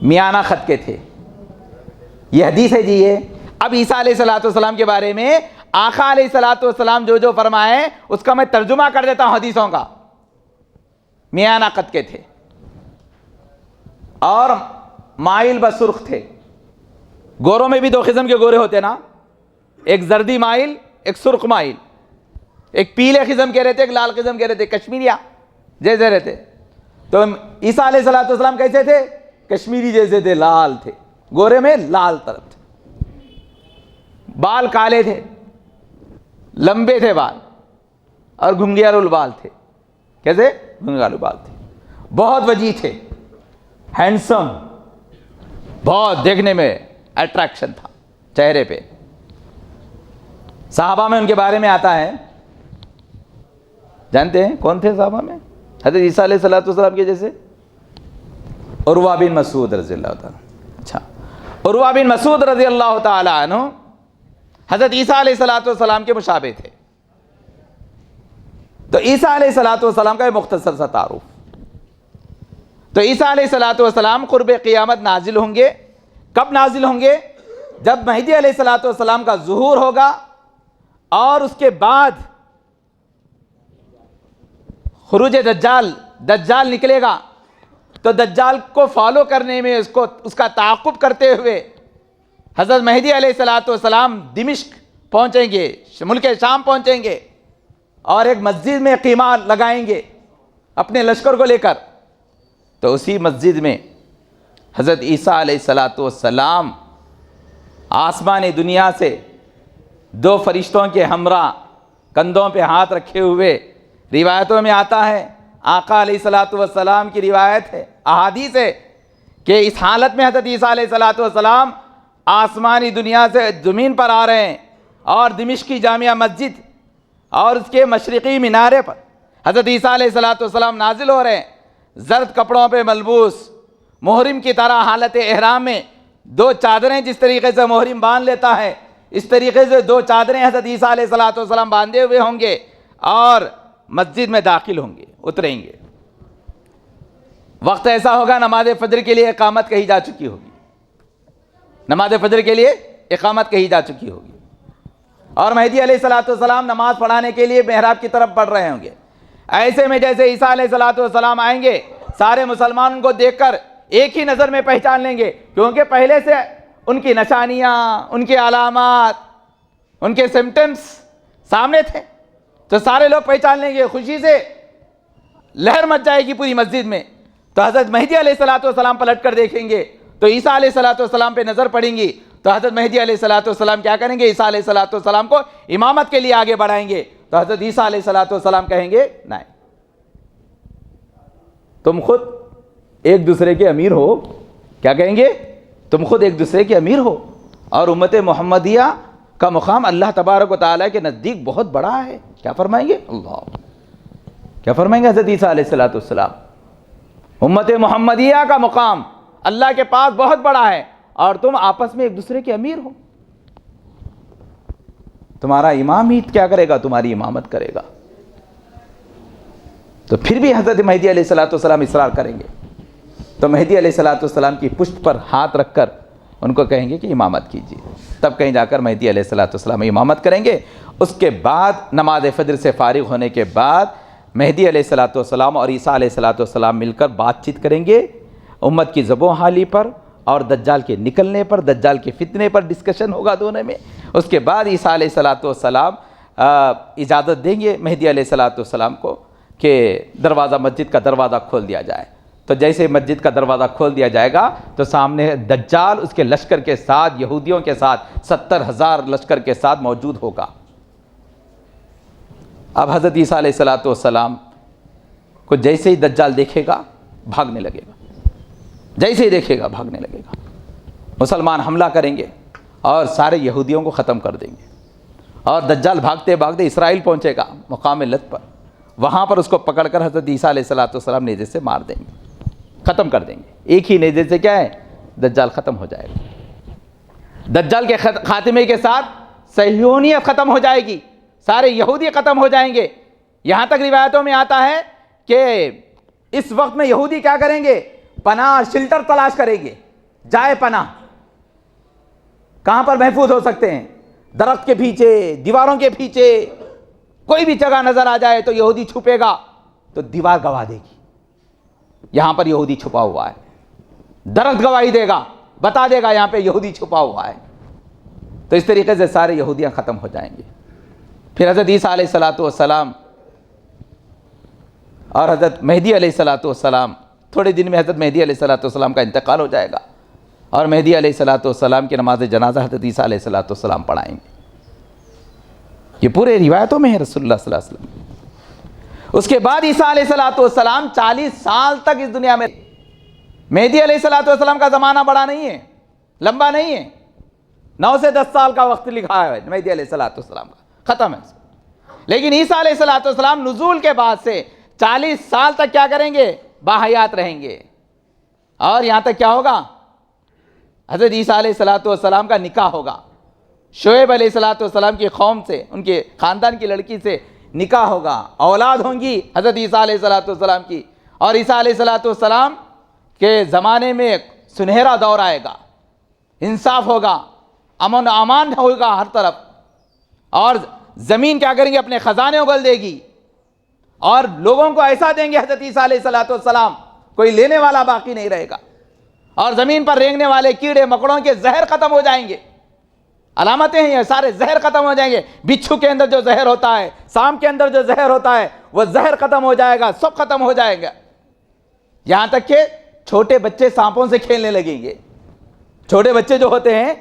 میانہ خط کے تھے، یہ حدیث ہے جی۔ یہ اب عیسیٰ علیہ السلام کے بارے میں آقا علیہ السلام جو فرمائے اس کا میں ترجمہ کر دیتا ہوں حدیثوں کا۔ میانہ قد کے تھے اور مائل بسرخ تھے۔ گوروں میں بھی دو قسم کے گورے ہوتے نا، ایک زردی مائل، ایک سرخ مائل، ایک پیلے قسم کے رہتے، ایک لال قسم کے رہتے، کشمیریہ جیسے رہتے۔ تو عیسیٰ علیہ السلام کیسے تھے؟ کشمیری جیسے تھے، لال تھے، گورے میں لال طرف تھے، بال کالے تھے، لمبے تھے بال، اور گھنگھیالو بال تھے۔ کیسے؟ گھنگھیالو بال تھے، بہت وجیح تھے، ہینڈسم، بہت دیکھنے میں اٹریکشن تھا چہرے پہ۔ صحابہ میں ان کے بارے میں آتا ہے، جانتے ہیں کون تھے صحابہ میں؟ حضرت عیسیٰ علیہ السلام کے جیسے عروہ بن مسعود رضی اللہ تعالیٰ۔ اچھا، عروہ بن مسعود رضی اللہ تعالیٰ عنہ حضرت عیسیٰ علیہ السلام کے مشابہ تھے۔ تو عیسیٰ علیہ السلام کا ایک مختصر سا تعارف۔ تو عیسیٰ علیہ السلام قرب قیامت نازل ہوں گے۔ کب نازل ہوں گے؟ جب مہدی علیہ السلام کا ظہور ہوگا، اور اس کے بعد خروج دجال نکلے گا، تو دجال کو فالو کرنے میں، اس کا تعاقب کرتے ہوئے حضرت مہدی علیہ السلام دمشق پہنچیں گے، ملک شام پہنچیں گے، اور ایک مسجد میں خیمہ لگائیں گے اپنے لشکر کو لے کر۔ تو اسی مسجد میں حضرت عیسیٰ علیہ السلام آسمانی دنیا سے دو فرشتوں کے ہمراہ کندھوں پہ ہاتھ رکھے ہوئے، روایتوں میں آتا ہے، آقا علیہ السلام کی روایت ہے، احادیث ہے، کہ اس حالت میں حضرت عیسیٰ علیہ السلام آسمانی دنیا سے زمین پر آ رہے ہیں، اور دمشق کی جامع مسجد اور اس کے مشرقی مینارے پر حضرت عیسیٰ علیہ السلام نازل ہو رہے ہیں، زرد کپڑوں پہ ملبوس، محرم کی طرح حالت احرام میں، دو چادریں جس طریقے سے محرم باندھ لیتا ہے، اس طریقے سے دو چادریں حضرت عیسیٰ علیہ السلام باندھے ہوئے ہوں گے، اور مسجد میں داخل ہوں گے، اتریں گے۔ وقت ایسا ہوگا نماز فجر کے لیے اقامت کہی جا چکی ہوگی، نماز فجر کے لیے اقامت کہی جا چکی ہوگی، اور مہدی علیہ السلام نماز پڑھانے کے لیے محراب کی طرف بڑھ رہے ہوں گے۔ ایسے میں جیسے عیسیٰ علیہ السلام آئیں گے، سارے مسلمان ان کو دیکھ کر ایک ہی نظر میں پہچان لیں گے، کیونکہ پہلے سے ان کی نشانیاں، ان کے علامات، ان کے سمٹمز سامنے تھے، تو سارے لوگ پہچان لیں گے، خوشی سے لہر مچ جائے گی پوری مسجد میں۔ تو حضرت مہدی علیہ السلام پلٹ کر دیکھیں گے تو عیسیٰ علیہ السلام پہ نظر پڑیں گی، تو حضرت مہدی علیہ السلام کیا کریں گے؟ عیسیٰ علیہ السلام کو امامت کے لیے آگے بڑھائیں گے۔ تو حضرت عیسیٰ علیہ السلام کہیں گے نہیں، تم خود ایک دوسرے کے امیر ہو۔ کیا کہیں گے؟ تم خود ایک دوسرے کے امیر ہو، اور امت محمدیہ کا مقام اللہ تبارک و تعالیٰ کے نزدیک بہت بڑا ہے۔ کیا فرمائیں گے؟ اللہ کیا فرمائیں گے حضرت عیسیٰ علیہ السلام؟ امت محمدیہ کا مقام اللہ کے پاس بہت بڑا ہے، اور تم آپس میں ایک دوسرے کے امیر ہو۔ تمہارا امام ہی کیا کرے گا؟ تمہاری امامت کرے گا۔ تو پھر بھی حضرت مہدی علیہ السلام اصرار کریں گے، تو مہدی علیہ السلام کی پشت پر ہاتھ رکھ کر ان کو کہیں گے کہ امامت کیجیے۔ تب کہیں جا کر مہدی علیہ السلام امامت کریں گے۔ اس کے بعد نماز فجر سے فارغ ہونے کے بعد مہدی علیہ السلام اور عیسیٰ علیہ السلام مل کر بات چیت کریں گے امت کی ذبح و حالی پر، اور دجال کے نکلنے پر، دجال کے فتنے پر ڈسکشن ہوگا دونوں میں۔ اس کے بعد عیسیٰ علیہ السلام اجازت دیں گے مہدی علیہ السلام کو کہ دروازہ، مسجد کا دروازہ کھول دیا جائے۔ تو جیسے مسجد کا دروازہ کھول دیا جائے گا تو سامنے دجال اس کے لشکر کے ساتھ، یہودیوں کے ساتھ 70,000 لشکر کے ساتھ موجود ہوگا۔ اب حضرت عیسیٰ علیہ السلام کو جیسے ہی دجال دیکھے گا بھاگنے لگے گا، جیسے ہی دیکھے گا بھاگنے لگے گا۔ مسلمان حملہ کریں گے اور سارے یہودیوں کو ختم کر دیں گے، اور دجال بھاگتے بھاگتے اسرائیل پہنچے گا مقام لت پر، وہاں پر اس کو پکڑ کر حضرت عیسیٰ علیہ السلام نیزے سے مار دیں گے، ختم کر دیں گے۔ ایک ہی نیزے سے کیا ہے؟ دجال ختم ہو جائے گا۔ دجال کے خاتمے کے ساتھ صہیونیت ختم ہو جائے گی، سارے یہودی ختم ہو جائیں گے۔ یہاں تک روایتوں میں آتا ہے کہ اس وقت میں یہودی کیا کریں گے؟ پناہ، شیلٹر تلاش کریں گے، جائے پناہ۔ کہاں پر محفوظ ہو سکتے ہیں؟ درخت کے پیچھے، دیواروں کے پیچھے، کوئی بھی جگہ نظر آ جائے تو یہودی چھپے گا تو دیوار گواہ دے گی یہاں پر یہودی چھپا ہوا ہے، درخت گواہی دے گا، بتا دے گا یہاں پہ یہودی چھپا ہوا ہے۔ تو اس طریقے سے سارے یہودیاں ختم ہو جائیں گے۔ پھر حضرت عیسیٰ علیہ السلام اور حضرت مہدی علیہ السلام، تھوڑے دن میں حضرت مہدی علیہ السلام کا انتقال ہو جائے گا، اور مہدی علیہ السلام کی نماز جنازہ حضرت عیسیٰ علیہ السلام پڑھائیں گے۔ یہ پورے روایتوں میں ہے رسول اللہ صلی اللہ علیہ وسلم۔ اس کے بعد عیسیٰ علیہ السلام 40 سال تک اس دنیا میں۔ مہدی علیہ السلام کا زمانہ بڑا نہیں ہے، لمبا نہیں ہے، 9 سے 10 سال کا وقت لکھا ہے مہدی علیہ السلام کا، ختم ہے۔ لیکن عیسیٰ علیہ السلام نزول کے بعد سے 40 سال تک کیا کریں گے؟ باحیات رہیں گے، اور یہاں تک کیا ہوگا؟ حضرت عیسیٰ علیہ السلام کا نکاح ہوگا، شعیب علیہ السلام کی قوم سے، ان کے خاندان کی لڑکی سے نکاح ہوگا، اولاد ہوں گی حضرت عیسیٰ علیہ السلام کی، اور عیسیٰ علیہ السلام کے زمانے میں سنہرا دور آئے گا، انصاف ہوگا، امن و امان ہوگا ہر طرف، اور زمین کیا کریں گے؟ اپنے خزانے اگل دے گی، اور لوگوں کو ایسا دیں گے حضرت عیسیٰ علیہ السلام، کوئی لینے والا باقی نہیں رہے گا، اور زمین پر رینگنے والے کیڑے مکڑوں کے زہر ختم ہو جائیں گے۔ علامتیں ہیں یہ سارے، زہر ختم ہو جائیں گے۔ بچھو کے اندر جو زہر ہوتا ہے، سام کے اندر جو زہر ہوتا ہے، وہ زہر ختم ہو جائے گا، سب ختم ہو جائے گا۔ یہاں تک کہ چھوٹے بچے سانپوں سے کھیلنے لگیں گے۔ چھوٹے بچے جو ہوتے ہیں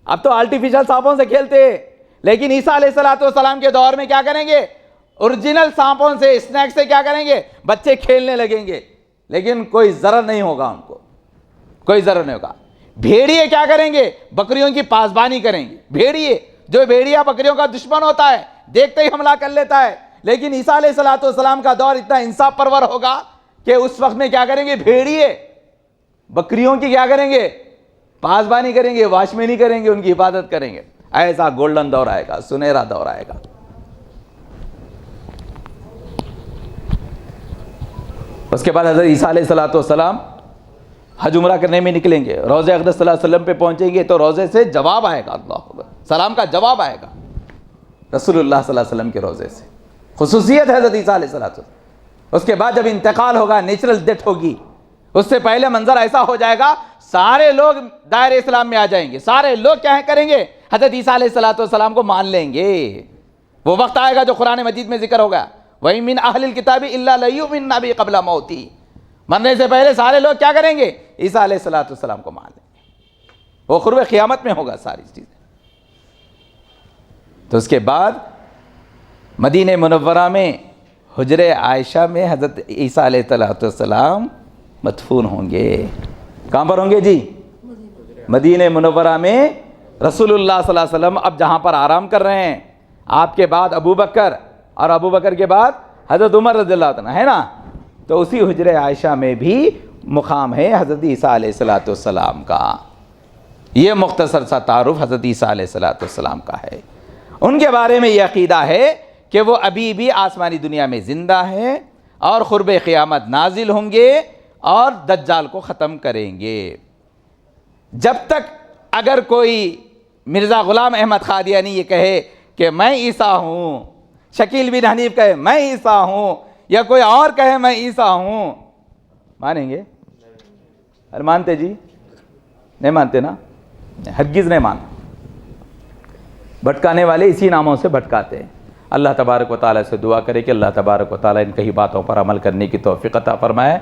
اب تو آرٹیفیشل سانپوں سے کھیلتے ہیں، لیکن عیسیٰ علیہ السلام کے دور میں کیا کریں گے؟ اوریجنل سانپوں سے، اسنیک سے کیا کریں گے؟ بچے کھیلنے لگیں گے، لیکن کوئی ضرر نہیں ہوگا ان کو، کوئی ضرر نہیں ہوگا۔ بھیڑیے کیا کریں گے؟ بکریوں کی پاسبانی کریں گے۔ بھیڑیے، جو بھیڑیا بکریوں کا دشمن ہوتا ہے، دیکھتے ہی حملہ کر لیتا ہے، لیکن عیسیٰ علیہ السلام کا دور اتنا انصاف پرور ہوگا کہ اس وقت میں کیا کریں گے؟ بھیڑیے بکریوں کی کیا کریں گے؟ پاسبانی کریں گے، واشمینی کریں گے، ان کی حفاظت کریں گے۔ ایسا گولڈن دور آئے گا، سنہرا دور آئے گا۔ اس کے بعد حضرت عیسیٰ علیہ السلام حج عمرہ کرنے میں نکلیں گے، روضہ اقدس صلی اللہ علیہ وسلم پہ پہنچیں گے تو روضے سے جواب آئے گا، اللہ اکبر، سلام کا جواب آئے گا رسول اللہ صلی اللہ علیہ وسلم کے روضے سے۔ خصوصیت ہے حضرت عیسیٰ علیہ السلام۔ اس کے بعد جب انتقال ہوگا، نیچرل ڈیتھ ہوگی، اس سے پہلے منظر ایسا ہو جائے گا، سارے لوگ دائرہ اسلام میں آ جائیں گے، سارے لوگ کیا کریں گے؟ حضرت عیسیٰ علیہ السلام کو مان لیں گے۔ وہ وقت آئے گا جو قرآن مجید میں ذکر ہوگا، وَإِن مِّنْ أَهْلِ الْكِتَابِ إِلَّا لَيُؤْمِنَّ بِهِ قَبْلَ مَوْتِهِ۔ مرنے سے پہلے سارے لوگ کیا کریں گے؟ عیسیٰ علیہ السلام کو مان لیں گے۔ وہ قرب قیامت میں ہوگا ساری چیزیں۔ تو اس کے بعد مدینہ منورہ میں حجر عائشہ میں حضرت عیسیٰ علیہ السلام مدفون ہوں گے۔ کہاں پر ہوں گے جی؟ مدینہ منورہ میں رسول اللہ صلی اللہ علیہ وسلم اب جہاں پر آرام کر رہے ہیں، آپ کے بعد ابو بکر، اور ابو بکر کے بعد حضرت عمر رضی اللہ عنہ، ہے نا؟ تو اسی حجر عائشہ میں بھی مقام ہے حضرت عیسیٰ علیہ السلام کا۔ یہ مختصر سا تعارف حضرت عیسیٰ علیہ السلام کا ہے۔ ان کے بارے میں یہ عقیدہ ہے کہ وہ ابھی بھی آسمانی دنیا میں زندہ ہے اور قرب قیامت نازل ہوں گے اور دجال کو ختم کریں گے۔ جب تک اگر کوئی مرزا غلام احمد قادیانی یہ کہے کہ میں عیسیٰ ہوں، شکیل بن حنیف کہے میں عیسیٰ ہوں، یا کوئی اور کہے میں عیسیٰ ہوں، مانیں گے؟ ارے مانتے جی؟ نہیں مانتے نا؟ ہرگز نہیں مانتے۔ بھٹکانے والے اسی ناموں سے بھٹکاتے ہیں۔ اللہ تبارک و تعالیٰ سے دعا کرے کہ اللہ تبارک و تعالیٰ ان کئی باتوں پر عمل کرنے کی توفیق عطا فرمائے۔